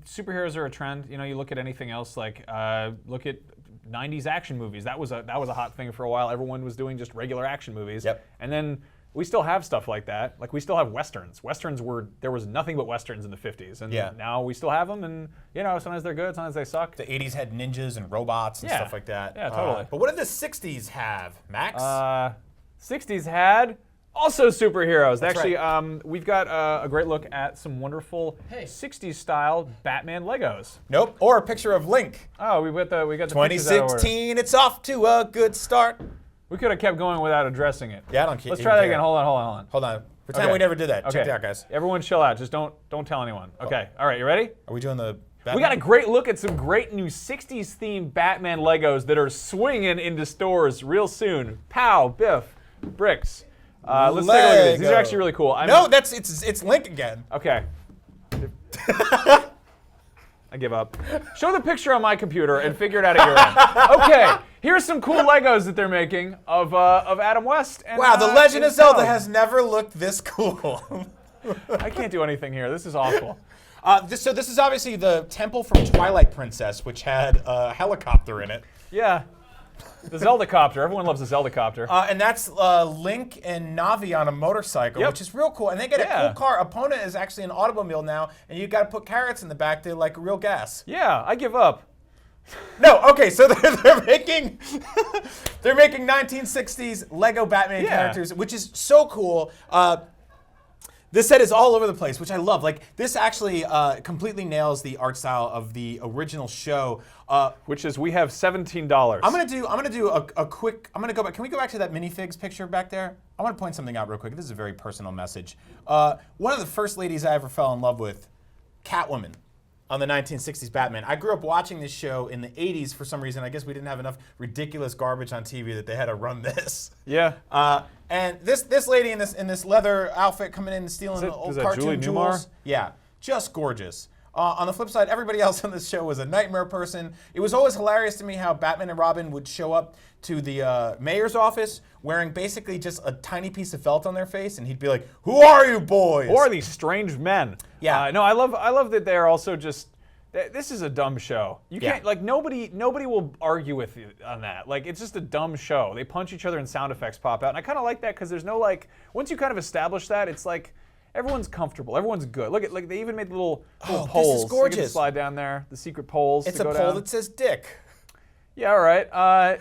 superheroes are a trend. You know, you look at anything else, like look at 90s action movies. That was a hot thing for a while. Everyone was doing just regular action movies. And then we still have stuff like that. Like we still have westerns. There was nothing but westerns in the 50s, and now we still have them. And you know, sometimes they're good, sometimes they suck. The 80s had ninjas and robots and stuff like that. Yeah, totally. But what did the 60s have, Max? 60s had also superheroes. That's Actually, we've got a great look at some wonderful 60s style Batman Legos. Nope. Or a picture of Link. Oh, we got the 2016. It's off to a good start. We could have kept going without addressing it. Yeah, I don't care. Let's try that again. Hold on. Hold on. Pretend we never did that. Check it out, guys. Everyone chill out. Just don't tell anyone. Okay. All right, you ready? Are we doing the Batman? We got a great look at some great new 60s themed Batman Legos that are swinging into stores real soon. Pow, biff, bricks. Let's take a look at these. These are actually really cool. It's Link again. Okay. I give up. Show the picture on my computer and figure it out at your end. Okay, here's some cool Legos that they're making of Adam West. And, wow, The Legend of Zelda has never looked this cool. I can't do anything here. This is awful. So this is obviously the temple from Twilight Princess, which had a helicopter in it. Yeah. The Zelda copter. Everyone loves the Zelda copter. And that's Link and Navi on a motorcycle, which is real cool. And they get a cool car. Epona is actually an automobile now, and you got to put carrots in the back to like real gas. Yeah, I give up. No, okay, so they're making 1960s Lego Batman characters, which is so cool. This set is all over the place, which I love. Like this actually completely nails the art style of the original show, which is we have $17. I'm gonna do a quick. I'm gonna go back. Can we go back to that minifigs picture back there? I want to point something out real quick. This is a very personal message. One of the first ladies I ever fell in love with, Catwoman, on the 1960s Batman. I grew up watching this show in the 80s for some reason. I guess we didn't have enough ridiculous garbage on TV that they had to run this. Yeah. And this lady in this leather outfit coming in and stealing the old cartoon jewels. Yeah, just gorgeous. On the flip side, everybody else on this show was a nightmare person. It was always hilarious to me how Batman and Robin would show up to the mayor's office wearing basically just a tiny piece of felt on their face, and he'd be like, "Who are you boys? Who are these strange men?" Yeah. No, I love that they're also just. This is a dumb show. You can't like nobody will argue with you on that. Like it's just a dumb show. They punch each other and sound effects pop out, and I kind of like that because there's no like once you kind of establish that, it's like everyone's comfortable, everyone's good. Look at like they even made little poles. This is gorgeous. You can slide down there, the secret poles. It's to a go pole down. that says "Dick." Yeah, all right.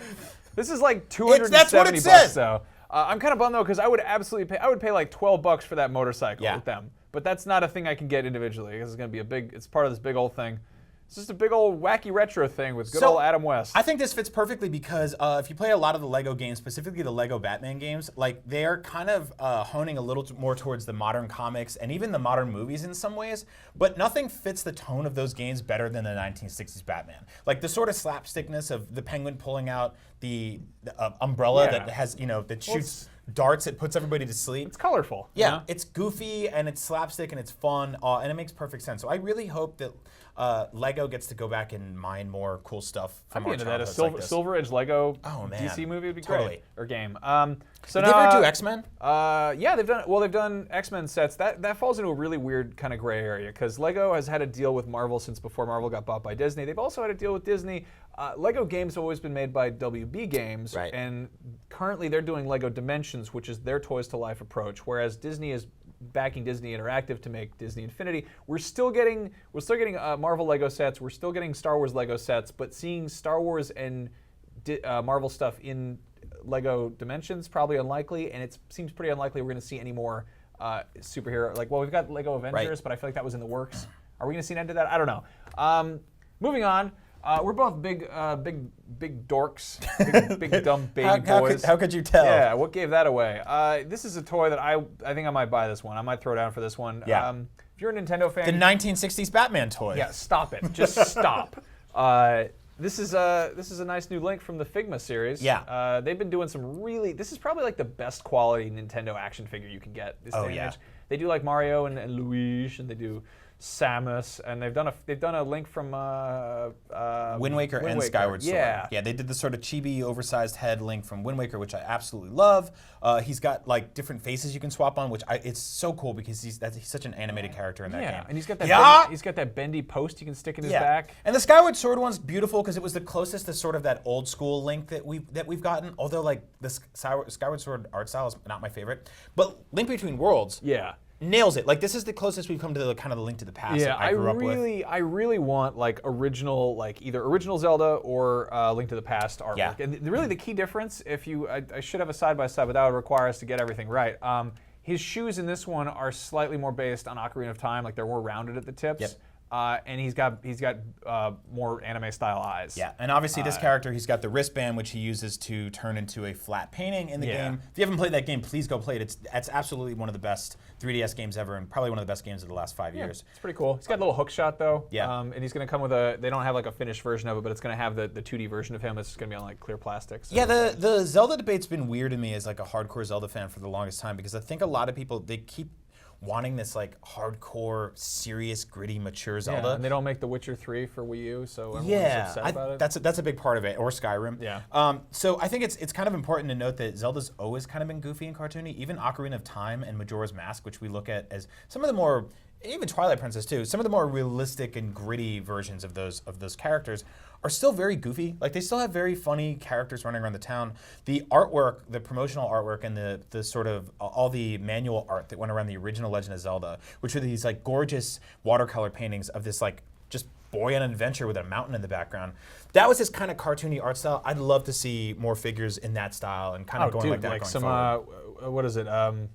This is like $270 that's what it says. though. I'm kind of bummed though because I would absolutely pay. I would pay like $12 for that motorcycle with them. But that's not a thing I can get individually because it's going to be a big. It's part of this big old thing. It's just a big old wacky retro thing with good old Adam West. I think this fits perfectly because if you play a lot of the Lego games, specifically the Lego Batman games, like they're kind of honing a little more towards the modern comics and even the modern movies in some ways, but nothing fits the tone of those games better than the 1960s Batman. Like the sort of slapstickness of the Penguin pulling out the umbrella that has, that shoots darts, it puts everybody to sleep. It's colorful. Yeah, it's goofy and it's slapstick and it's fun and it makes perfect sense. So I really hope that Lego gets to go back and mine more cool stuff from our childhoods like this. Silver Edge Lego man. DC movie would be Totally. great. Or game. So did they ever do X-Men? Yeah, they've done X-Men sets. That falls into a really weird kind of gray area because Lego has had a deal with Marvel since before Marvel got bought by Disney. They've also had a deal with Disney. Lego games have always been made by WB Games, and currently they're doing Lego Dimensions, which is their Toys to Life approach, whereas Disney is backing Disney Interactive to make Disney Infinity. We're still getting Marvel Lego sets. We're still getting Star Wars Lego sets, but seeing Star Wars and Marvel stuff in Lego Dimensions probably unlikely, and it seems pretty unlikely we're going to see any more superhero. Like, well, we've got Lego Avengers, Right. but I feel like that was in the works. Are we going to see an end to that? I don't know. Moving on. We're both big dorks, big dumb baby boys. How could you tell? Yeah, what gave that away? This is a toy that I think I might buy this one. I might throw down for this one. Yeah. If you're a Nintendo fan, The 1960s Batman toy. yeah, stop it. Just stop. This is a nice new Link from the Phasma series. Yeah. They've been doing some really. This is probably like the best quality Nintendo action figure you can get. This day and yeah. age. They do like Mario and Luigi, and they do Samus, and they've done a Link from Wind Waker and Skyward Sword. Yeah, they did the sort of chibi, oversized head Link from Wind Waker, which I absolutely love. He's got like different faces you can swap on, which it's so cool because he's such an animated character in that game. and he's got that he's got that bendy post you can stick in his Yeah, back. and the Skyward Sword one's beautiful because it was the closest to sort of that old school Link that we've gotten. Although like the Skyward Sword art style is not my favorite, but Link Between Worlds. Yeah. Nails it. Like this is the closest we've come to the kind of the Link to the Past that I grew up with. I really want like original, like either original Zelda or Link to the Past artwork. Yeah. And really the key difference, if you, I should have a side by side, but that would require us to get everything right. His shoes in this one are slightly more based on Ocarina of Time, like they're more rounded at the tips. Yep. And he's got more anime style eyes. Yeah, and obviously this character, he's got the wristband, which he uses to turn into a flat painting in the game. If you haven't played that game, please go play it. It's absolutely one of the best 3DS games ever, and probably one of the best games of the last 5 years. It's pretty cool. He's got a little hook shot though. Yeah. And he's going to come with they don't have like a finished version of it, but it's going to have the 2D version of him. It's going to be on like clear plastic. So. Yeah, the Zelda debate's been weird to me as like a hardcore Zelda fan for the longest time because I think a lot of people, they keep wanting this like hardcore, serious, gritty, mature Zelda. Yeah, and they don't make The Witcher 3 for Wii U, so everyone's upset about it. That's a big part of it, or Skyrim. Yeah. So I think it's kind of important to note that Zelda's always kind of been goofy and cartoony. Even Ocarina of Time and Majora's Mask, which we look at as some of the more, even Twilight Princess too, some of the more realistic and gritty versions of those characters are still very goofy. Like they still have very funny characters running around the town. The artwork, the promotional artwork, and the sort of all the manual art that went around the original Legend of Zelda, which are these like gorgeous watercolor paintings of this like just boy on an adventure with a mountain in the background. That was his kind of cartoony art style. I'd love to see more figures in that style and kind of going like that like going some forward. what is it? The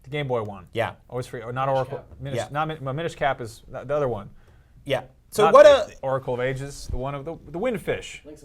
Game Boy one. Yeah. Always forget. Not Oracle. Yeah. Minish Cap is the other one. Yeah. So Not what a Oracle of Ages, the one of the Windfish. Link's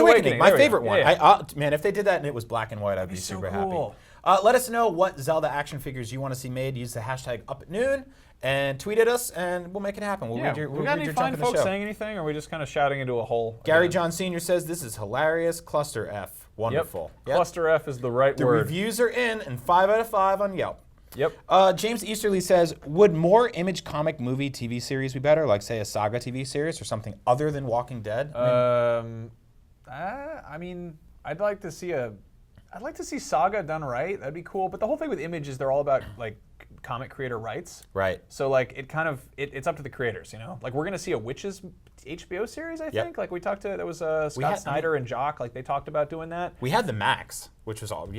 Awakening, my there we go. favorite one. Yeah. Man, if they did that and it was black and white, I'd be so super cool. happy. Let us know what Zelda action figures you want to see made. Use the hashtag #UpAtNoon and tweet at us, and we'll make it happen. We'll read your, we we'll got read any your fine junk in the folks show. saying anything, or are we just kind of shouting into a hole? Gary again? John Sr. says, this is hilarious. Cluster F. Wonderful. Yep. Cluster F is the right The word. reviews are in, and 5 out of 5 on Yelp. Yep. James Easterly says, would more Image comic movie TV series be better, like say a Saga TV series or something other than Walking Dead? I mean, I'd like to see Saga done right. That'd be cool. But the whole thing with Image is they're all about like comic creator rights. Right. So like it's up to the creators, you know. Like we're gonna see a Witches HBO series, I think. Like we talked to there was Scott Snyder and Jock. Like they talked about doing that. We had the Max, which was all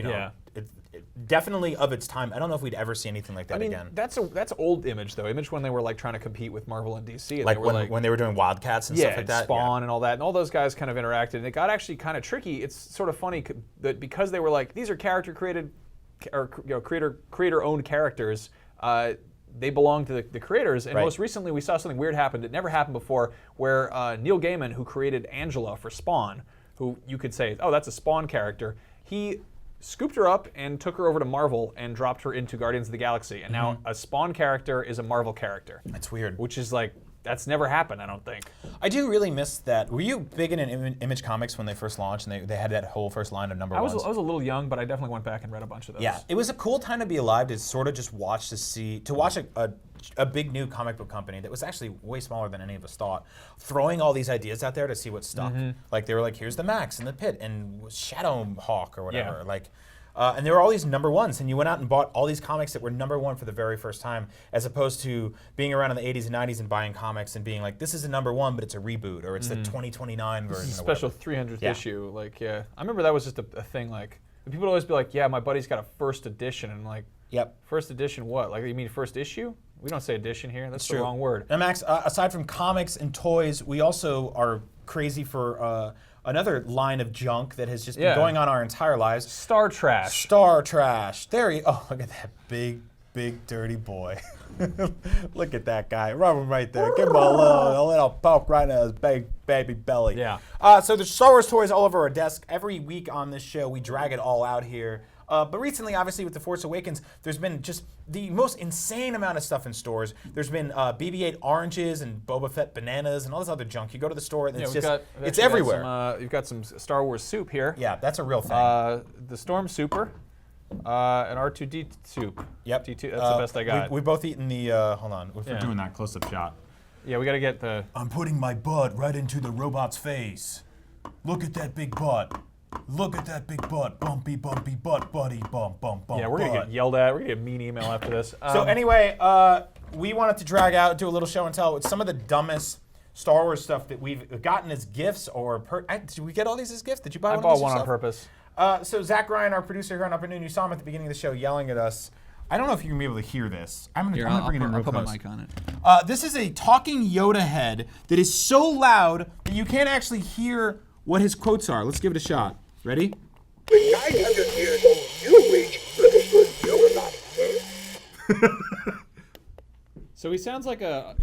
definitely of its time. I don't know if we'd ever see anything like that again. That's old Image though. Image when they were like trying to compete with Marvel and DC. And Like they were when they were doing Wildcats and stuff like that. Spawn and all that, and all those guys kind of interacted, and it got actually kind of tricky. It's sort of funny that because they were like these are character created, or creator owned characters. They belong to the creators, and most recently we saw something weird happen. It never happened before, where Neil Gaiman, who created Angela for Spawn, who you could say, oh, that's a Spawn character, he scooped her up and took her over to Marvel and dropped her into Guardians of the Galaxy, and now a Spawn character is a Marvel character. That's weird. Which is like, that's never happened, I don't think. I do really miss that. Were you big in Image Comics when they first launched and they had that whole first line of number I was ones? a little young, but I definitely went back and read a bunch of those. Yeah, it was a cool time to be alive to sort of just watch a big new comic book company that was actually way smaller than any of us thought, throwing all these ideas out there to see what stuck. Like they were like, here's the Max and the Pit and Shadowhawk or whatever. Yeah. And there were all these number ones, and you went out and bought all these comics that were number one for the very first time, as opposed to being around in the 80s and 90s and buying comics and being like, this is a number one, but it's a reboot, or it's the 2029 version. Special 300th issue. Like, yeah. I remember that was just a thing, like, people would always be like, yeah, my buddy's got a first edition, and I'm like, yep. First edition what? Like, you mean first issue? We don't say edition here. That's the true. wrong word. And Max, aside from comics and toys, we also are crazy for another line of junk that has just been going on our entire lives. Star trash. Star trash. There you. Oh, look at that big dirty boy. Look at that guy. Rub him right there. Give him a little poke right in his big baby belly. Yeah. So there's Star Wars toys all over our desk. Every week on this show, we drag it all out here. But recently, obviously, with The Force Awakens, there's been just the most insane amount of stuff in stores. There's been BB-8 oranges and Boba Fett bananas and all this other junk. You go to the store and it's everywhere. You've got some Star Wars soup here. Yeah, that's a real thing. The Stormtrooper, an R2D soup. Yep. D2, that's the best I got. We've both eaten the, hold on, if we're doing that close-up shot. Yeah, we got to get the... I'm putting my butt right into the robot's face. Look at that big butt. Look at that big butt. Bumpy, bumpy butt, buddy. Bump, bump, bump. Yeah, we're going to get yelled at. We're going to get a mean email after this. So anyway, we wanted to drag out, do a little show and tell with some of the dumbest Star Wars stuff that we've gotten as gifts or... did we get all these as gifts? Did you buy I one bought of these one on yourself? purpose. So Zach Ryan, our producer here on Upper Noon, you saw him at the beginning of the show yelling at us. I don't know if you're going to be able to hear this. I'm going to bring it in real I'll put close. my mic on it. This is a talking Yoda head that is so loud that you can't actually hear what his quotes are. Let's give it a shot. Ready? When 900 years old, you reach for the good Yoda. So he sounds like a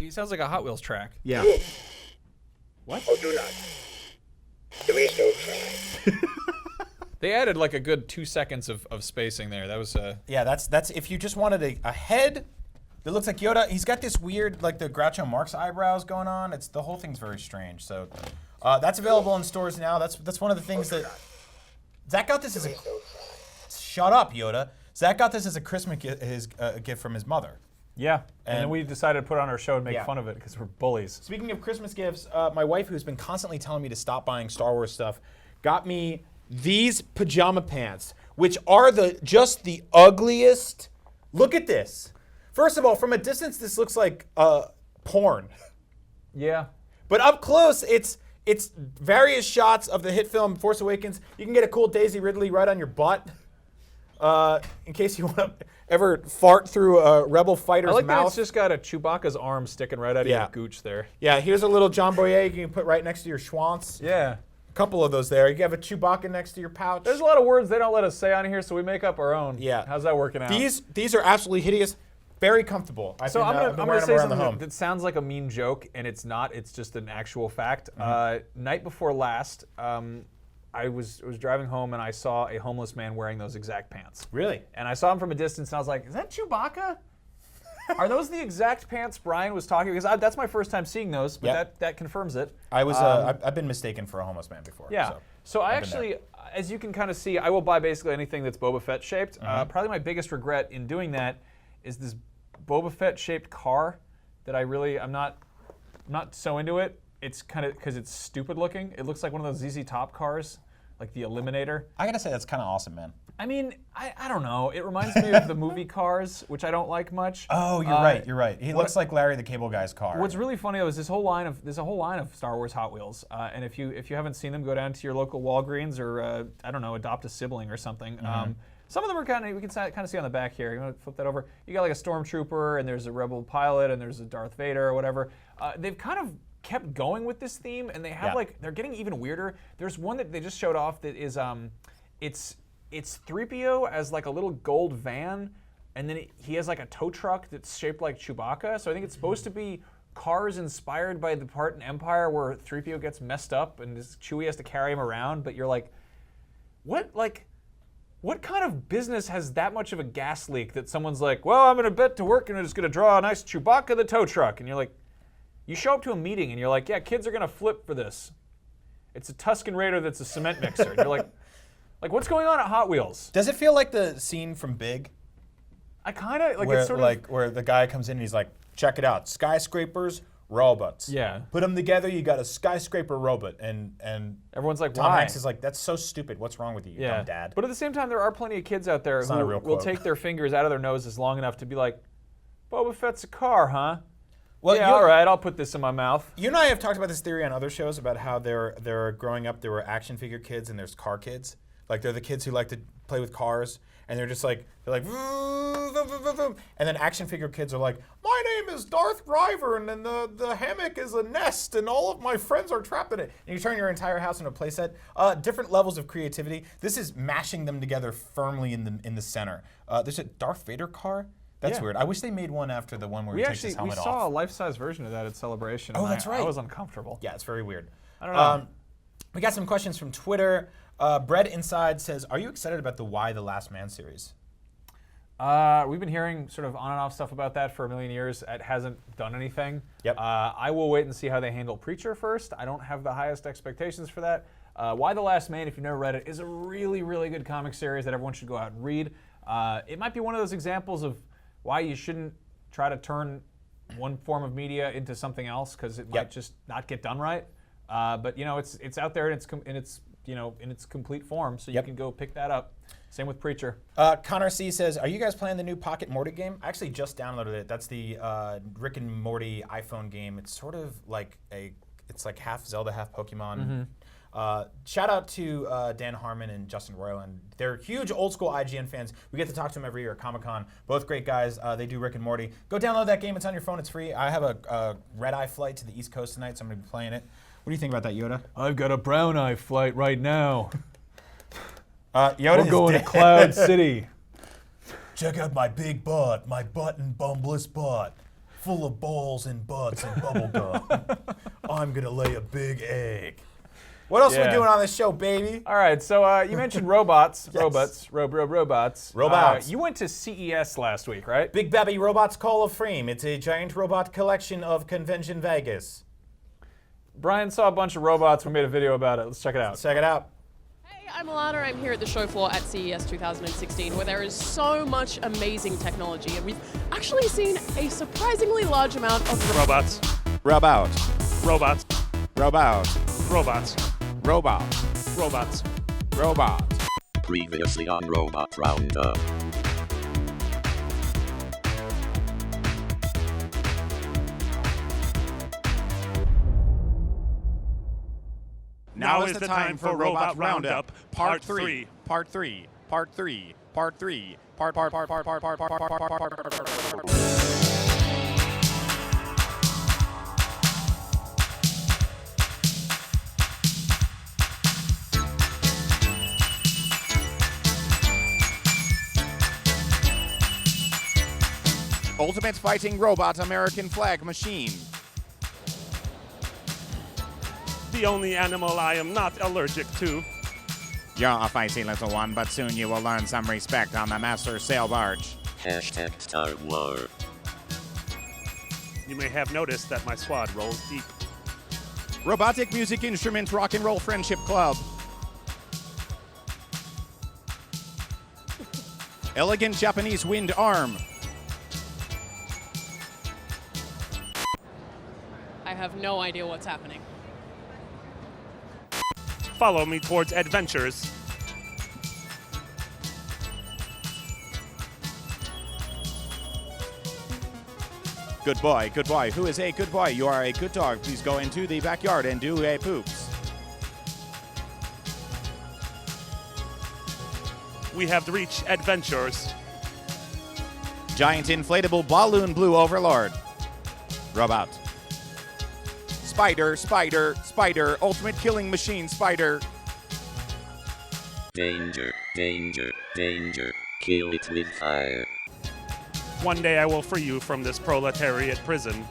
Hot Wheels track. Yeah. Oh, do not. There is no try. They added like a good 2 seconds of spacing there. That was Yeah, that's if you just wanted a head that looks like Yoda. He's got this weird, like the Groucho Marx eyebrows going on. It's the whole thing's very strange. So that's available in stores now. That's one of the things that Zach got this as a... Shut up, Yoda. Zach got this as a Christmas gift from his mother. Yeah, and then And- we decided to put it on our show and make Yeah. fun of it because we're bullies. Speaking of Christmas gifts, my wife, who's been constantly telling me to stop buying Star Wars stuff, got me these pajama pants, which are just the ugliest. Look at this. First of all, from a distance, this looks like porn. Yeah. But up close, it's various shots of the hit film Force Awakens. You can get a cool Daisy Ridley right on your butt, in case you want to ever fart through a rebel fighter's I like that mouth. it's just got a Chewbacca's arm sticking right out of Yeah. your gooch there. Yeah, here's a little John Boyega you can put right next to your schwanz. Yeah. A couple of those there. You have a Chewbacca next to your pouch. There's a lot of words they don't let us say on here, so we make up our own. Yeah. How's that working out? These are absolutely hideous. Very comfortable. So I'm gonna wearing say them around the something home. that sounds like a mean joke, and it's not. It's just an actual fact. Night before last, I was driving home and I saw a homeless man wearing those exact pants. Really? And I saw him from a distance, and I was like, "Is that Chewbacca? Are those the exact pants Brian was talking?" Because that's my first time seeing those, but Yep. that confirms it. I was. I've been mistaken for a homeless man before. Yeah. So I I've been actually, as you can kind of see, I will buy basically anything that's Boba Fett shaped. Probably my biggest regret in doing that is this Boba Fett shaped car that I'm not so into it. It's kind of because it's stupid looking. It looks like one of those ZZ Top cars, like the Eliminator. I gotta say that's kind of awesome, man. I mean, I don't know. It reminds me of the movie Cars, which I don't like much. Oh, you're right. You're right. He looks like Larry the Cable Guy's car. What's really funny though is there's a whole line of Star Wars Hot Wheels, and if you haven't seen them, go down to your local Walgreens or I don't know, adopt a sibling or something. Some of them are we can kind of see on the back here. You want to flip that over? You got like a Stormtrooper, and there's a Rebel pilot, and there's a Darth Vader or whatever. They've kind of kept going with this theme, and they have they're getting even weirder. There's one that they just showed off that is it's 3PO as like a little gold van, and then he has like a tow truck that's shaped like Chewbacca. So I think it's supposed to be cars inspired by the part in Empire where 3PO gets messed up and Chewie has to carry him around. But you're like, what kind of business has that much of a gas leak that someone's like, well, I'm gonna bet to work and I'm just gonna draw a nice Chewbacca the tow truck, and you're like, you show up to a meeting and you're like, yeah, kids are gonna flip for this. It's a Tusken Raider that's a cement mixer. And you're like what's going on at Hot Wheels? Does it feel like the scene from Big? I kind of like Where it's sort of where the guy comes in and he's like, check it out, skyscrapers, robots. Yeah. Put them together, you got a skyscraper robot, and everyone's like, Tom why? Hanks is like, that's so stupid. What's wrong with you, you dumb dad? But at the same time, there are plenty of kids out there not a who real will quote. take their fingers out of their noses long enough to be like, Boba Fett's a car, huh? Well, Yeah, all right, I'll put this in my mouth. You and I have talked about this theory on other shows about how they're growing up. There were action figure kids and there's car kids. Like they're the kids who like to play with cars, and they're like vroom, vroom, vroom, vroom. And then action figure kids are like, my my name is Darth Ryvern, and the hammock is a nest, and all of my friends are trapped in it. And you turn your entire house into a playset. Different levels of creativity. This is mashing them together firmly in the center. There's a Darth Vader car. That's weird. I wish they made one after the one where he takes his helmet off. We saw a life-size version of that at Celebration. Oh, that's right. I was uncomfortable. Yeah, it's very weird. I don't know. We got some questions from Twitter. Bread Inside says, "Are you excited about the Why the Last Man series?" We've been hearing sort of on and off stuff about that for a million years. It hasn't done anything. Yep. I will wait and see how they handle Preacher first. I don't have the highest expectations for that. Why the Last Man, if you've never read it, is a really, really good comic series that everyone should go out and read. It might be one of those examples of why you shouldn't try to turn one form of media into something else, because it might just not get done right. But it's out there in its complete form, so you can go pick that up. Same with Preacher. Connor C says, "Are you guys playing the new Pocket Morty game?" I actually just downloaded it. That's the Rick and Morty iPhone game. It's sort of like it's like half Zelda, half Pokemon. Shout out to Dan Harmon and Justin Roiland. They're huge old school IGN fans. We get to talk to them every year at Comic-Con. Both great guys. They do Rick and Morty. Go download that game. It's on your phone. It's free. I have a red-eye flight to the East Coast tonight, so I'm going to be playing it. What do you think about that, Yoda? I've got a brown eye flight right now. Yoda We're going to Cloud City. Check out my big butt, my button bumbless butt, full of balls and butts and bubble gum. I'm gonna lay a big egg. What else are we doing on this show, baby? All right, so you mentioned robots. Yes. Robots. You went to CES last week, right? Big Baby Robots Call of Fame. It's a giant robot collection of Convention Vegas. Brian saw a bunch of robots. We made a video about it. Let's check it out. Check it out. Hey, I'm Alana. I'm here at the show floor at CES 2016, where there is so much amazing technology, and we've actually seen a surprisingly large amount of Robots. Robot. Robots. Robot. Robots. Robot. Robots. Robot. Previously on Robot Roundup. Now is the time for Robot Roundup, Part 3. Part 3. Part 3. Part 3. Part. Ultimate Fighting Robot American Flag Machine. The only animal I am not allergic to. You're a feisty little one, but soon you will learn some respect on the Master Sail Barge. Hashtag Star War. You may have noticed that my squad rolls deep. Robotic Music Instrument Rock and Roll Friendship Club. Elegant Japanese Wind Arm. I have no idea what's happening. Follow me towards adventures. Good boy, good boy. Who is a good boy? You are a good dog. Please go into the backyard and do a poops. We have reached adventures. Giant inflatable balloon blue overlord. Robot. Spider, spider, spider. Ultimate killing machine spider. Danger, danger, danger. Kill it with fire. One day I will free you from this proletariat prison.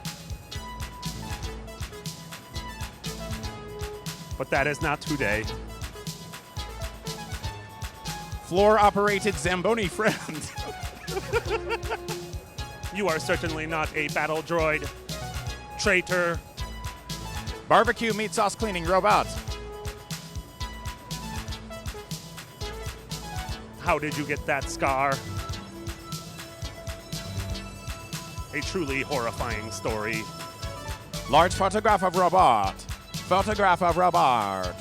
But that is not today. Floor operated Zamboni friend. You are certainly not a battle droid. Traitor. Barbecue meat sauce cleaning robot. How did you get that scar? A truly horrifying story. Large photograph of robot. Photograph of robot.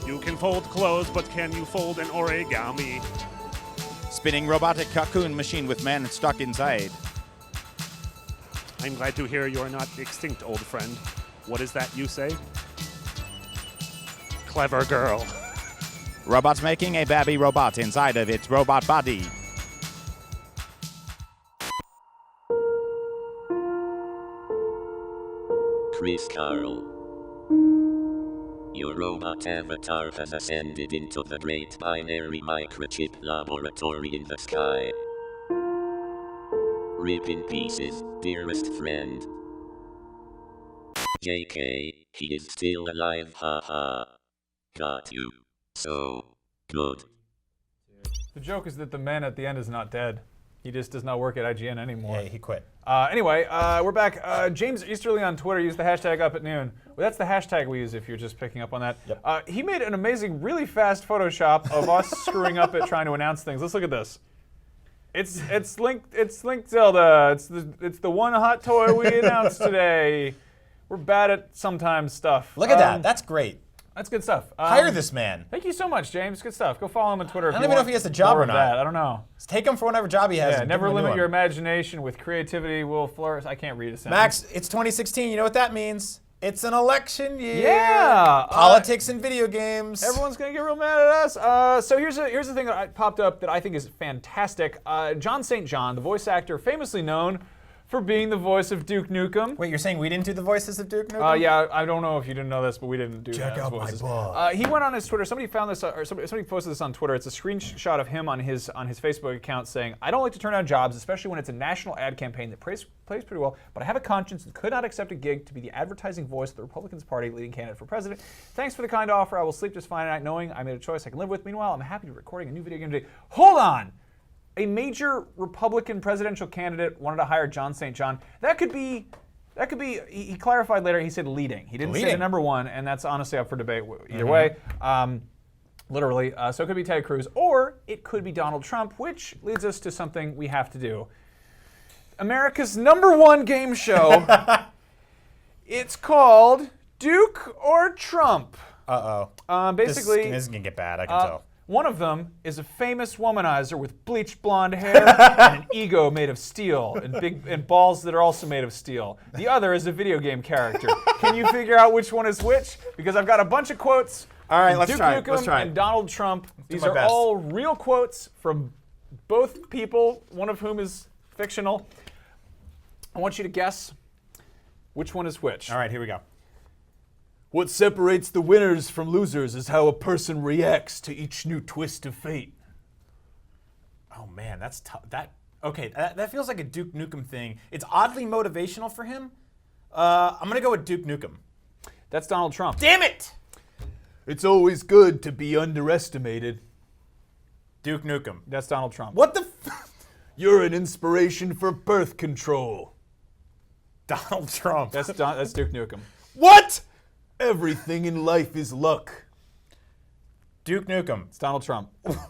You can fold clothes, but can you fold an origami? Spinning robotic cocoon machine with man stuck inside. I'm glad to hear you're not extinct, old friend. What is that you say? Clever girl. Robots making a babby robot inside of its robot body. Chris Carroll. Your robot avatar has ascended into the great binary microchip laboratory in the sky. Rip in pieces, dearest friend. JK, he is still alive, haha. Got you. So good. The joke is that the man at the end is not dead. He just does not work at IGN anymore. Yeah, he quit. Anyway, we're back. James Easterly on Twitter used the hashtag up at noon. Well, that's the hashtag we use if you're just picking up on that. Yep. He made an amazing, really fast Photoshop of us screwing up at trying to announce things. Let's look at this. It's Link Zelda. It's the one hot toy we announced today. We're bad at sometimes stuff. Look at that. That's great. That's good stuff. Hire this man. Thank you so much, James. Good stuff. Go follow him on Twitter. I don't even know if he has a job or not. I don't know. Just take him for whatever job he has. Yeah, and never give him a new limit one. your imagination. With creativity will flourish. I can't read a sentence. Max, it's 2016. You know what that means? It's an election year. Yeah. Politics and video games. Everyone's gonna get real mad at us. So here's the thing that popped up that I think is fantastic. John St. John, the voice actor, famously known for being the voice of Duke Nukem. Wait, you're saying we didn't do the voices of Duke Nukem? Yeah, I don't know if you didn't know this, but we didn't do Check out voices. my blog. He went on his Twitter. Somebody found this, or somebody posted this on Twitter. It's a screenshot of him on his Facebook account saying, "I don't like to turn down jobs, especially when it's a national ad campaign that plays pretty well. But I have a conscience and could not accept a gig to be the advertising voice of the Republicans Party leading candidate for president. Thanks for the kind offer. I will sleep just fine at night knowing I made a choice I can live with. Meanwhile, I'm happy to be recording a new video game today." Hold on. A major Republican presidential candidate wanted to hire John St. John. That could be. He clarified later. He said leading. He didn't say the number one, and that's honestly up for debate either way. Literally. So it could be Ted Cruz, or it could be Donald Trump, which leads us to something we have to do. America's #1 game show. It's called Duke or Trump. Basically, this is gonna get bad. I can tell. One of them is a famous womanizer with bleached blonde hair and an ego made of steel and balls that are also made of steel. The other is a video game character. Can you figure out which one is which? Because I've got a bunch of quotes. All right, let's Duke try it. Nukem Let's try it. and Donald Trump. These my are best. all real quotes from both people, one of whom is fictional. I want you to guess which one is which. All right, here we go. What separates the winners from losers is how a person reacts to each new twist of fate. Oh man, that's tough. Okay, that feels like a Duke Nukem thing. It's oddly motivational for him. I'm gonna go with Duke Nukem. That's Donald Trump. Damn it! It's always good to be underestimated. Duke Nukem. That's Donald Trump. What the? You're an inspiration for birth control. Donald Trump. That's Duke Nukem. What? Everything in life is luck. Duke Nukem. It's Donald Trump.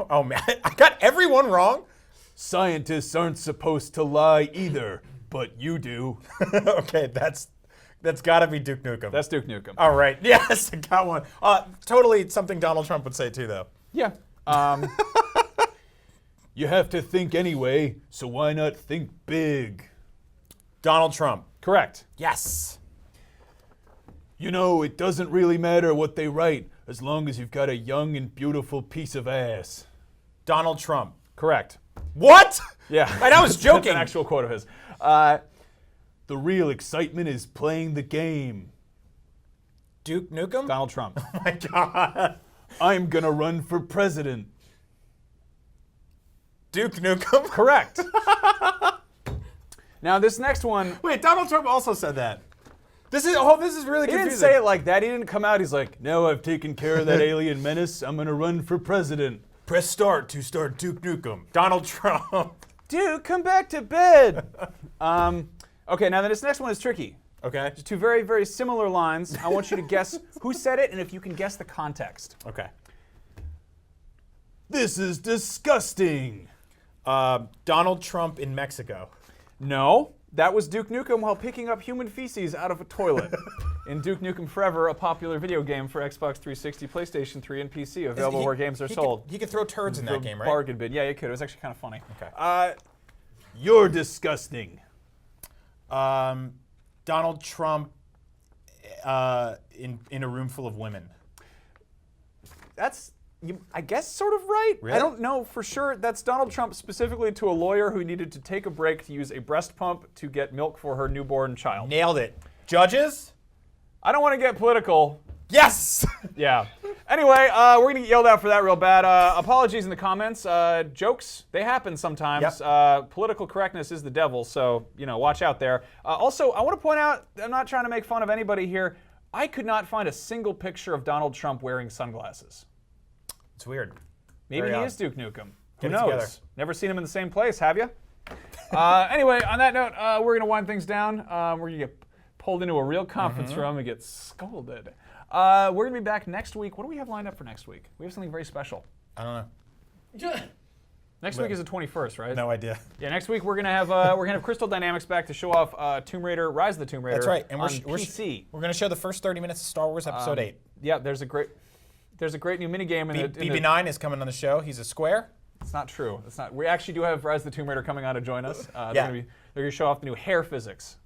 Oh man, I got everyone wrong. Scientists aren't supposed to lie either, but you do. Okay, that's gotta be Duke Nukem. That's Duke Nukem. All right. Yes, I got one. Totally something Donald Trump would say too, though. Yeah. You have to think anyway, so why not think big? Donald Trump. Correct. Yes. You know, it doesn't really matter what they write as long as you've got a young and beautiful piece of ass. Donald Trump. Correct. What? Yeah. I was joking. That's an actual quote of his. The real excitement is playing the game. Duke Nukem? Donald Trump. Oh my God. I'm gonna run for president. Duke Nukem? Correct. Now this next one. Wait, Donald Trump also said that. This is really He confusing. didn't say it like that. He didn't come out. He's like, now I've taken care of that alien menace. I'm gonna run for president. Press start to start Duke Nukem. Donald Trump. Dude, come back to bed. Okay, now this next one is tricky. Okay. Just two very, very similar lines. I want you to guess who said it and if you can guess the context. Okay. This is disgusting. Donald Trump in Mexico. No, that was Duke Nukem while picking up human feces out of a toilet. In Duke Nukem Forever, a popular video game for Xbox 360, PlayStation 3, and PC, available where games are sold. He could throw turds in that game, right? Bargain bin. Yeah, you could. It was actually kind of funny. Okay. You're disgusting. Donald Trump in a room full of women. That's, I guess, sort of right. Really? I don't know for sure. That's Donald Trump specifically to a lawyer who needed to take a break to use a breast pump to get milk for her newborn child. Nailed it. Judges? I don't want to get political. Yes! Yeah. Anyway, we're going to get yelled at for that real bad. Apologies in the comments. Jokes, they happen sometimes. Yep. Political correctness is the devil, so, watch out there. Also, I want to point out, I'm not trying to make fun of anybody here. I could not find a single picture of Donald Trump wearing sunglasses. It's weird. Maybe Very he odd. is Duke Nukem. Who Get it knows? together. Never seen him in the same place, have you? Anyway, on that note, we're going to wind things down. We're going to get pulled into a real conference room and get scolded. We're going to be back next week. What do we have lined up for next week? We have something very special. I don't know. Next week is the 21st, right? No idea. Yeah, next week we're gonna have Crystal Dynamics back to show off Tomb Raider: Rise of the Tomb Raider. That's right. And on we're PC. We're going to show the first 30 minutes of Star Wars Episode 8. Yeah, there's a great new minigame in the BB9 is coming on the show. He's a square. It's not true. It's not. We actually do have Rise of the Tomb Raider coming on to join us. Yeah. They're gonna show off the new hair physics.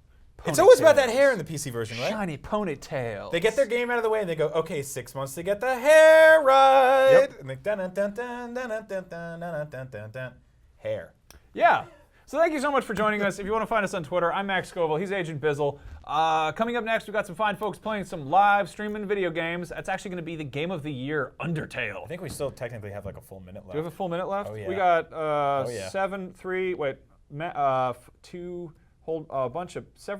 It's always about that Ponytails. hair in the PC version, right? Shiny ponytails. They get their game out of the way and they go, okay, 6 months to get the hair right. Yep. And they dun dun dun dun dun dun dun dun dun dun dun dun. Hair. Yeah. So thank you so much for joining us. If you want to find us on Twitter, I'm Max Scoville. He's Agent Bizzle. Coming up next, we've got some fine folks playing some live streaming video games. That's actually going to be the game of the year, Undertale. I think we still technically have like a full minute left. Do we have a full minute left? Oh, yeah. We got yeah. several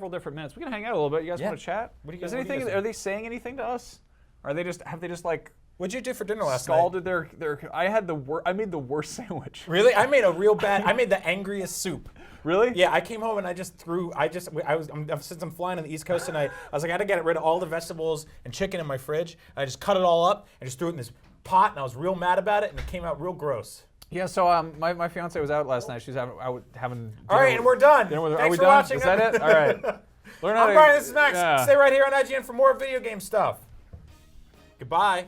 different minutes. We can hang out a little bit. You guys Yeah. want to chat? What do you guys- Is what do you anything? guys do? Are they saying anything to us? Have they just like What'd you do for dinner last night? scalded their? I made the worst sandwich. Really? I made I made the angriest soup. Really? Yeah, I came home and since I'm flying on the East Coast tonight, I was like, I had to get rid of all the vegetables and chicken in my fridge. I just cut it all up and just threw it in this pot, and I was real mad about it, and it came out real gross. Yeah. So my fiance was out last night. She's having All right, and we're done. dinner with her. Thanks Are we for done? watching. Is that it? All right. Learn how I'm to- Brian, this is Max. Yeah. Stay right here on IGN for more video game stuff. Goodbye.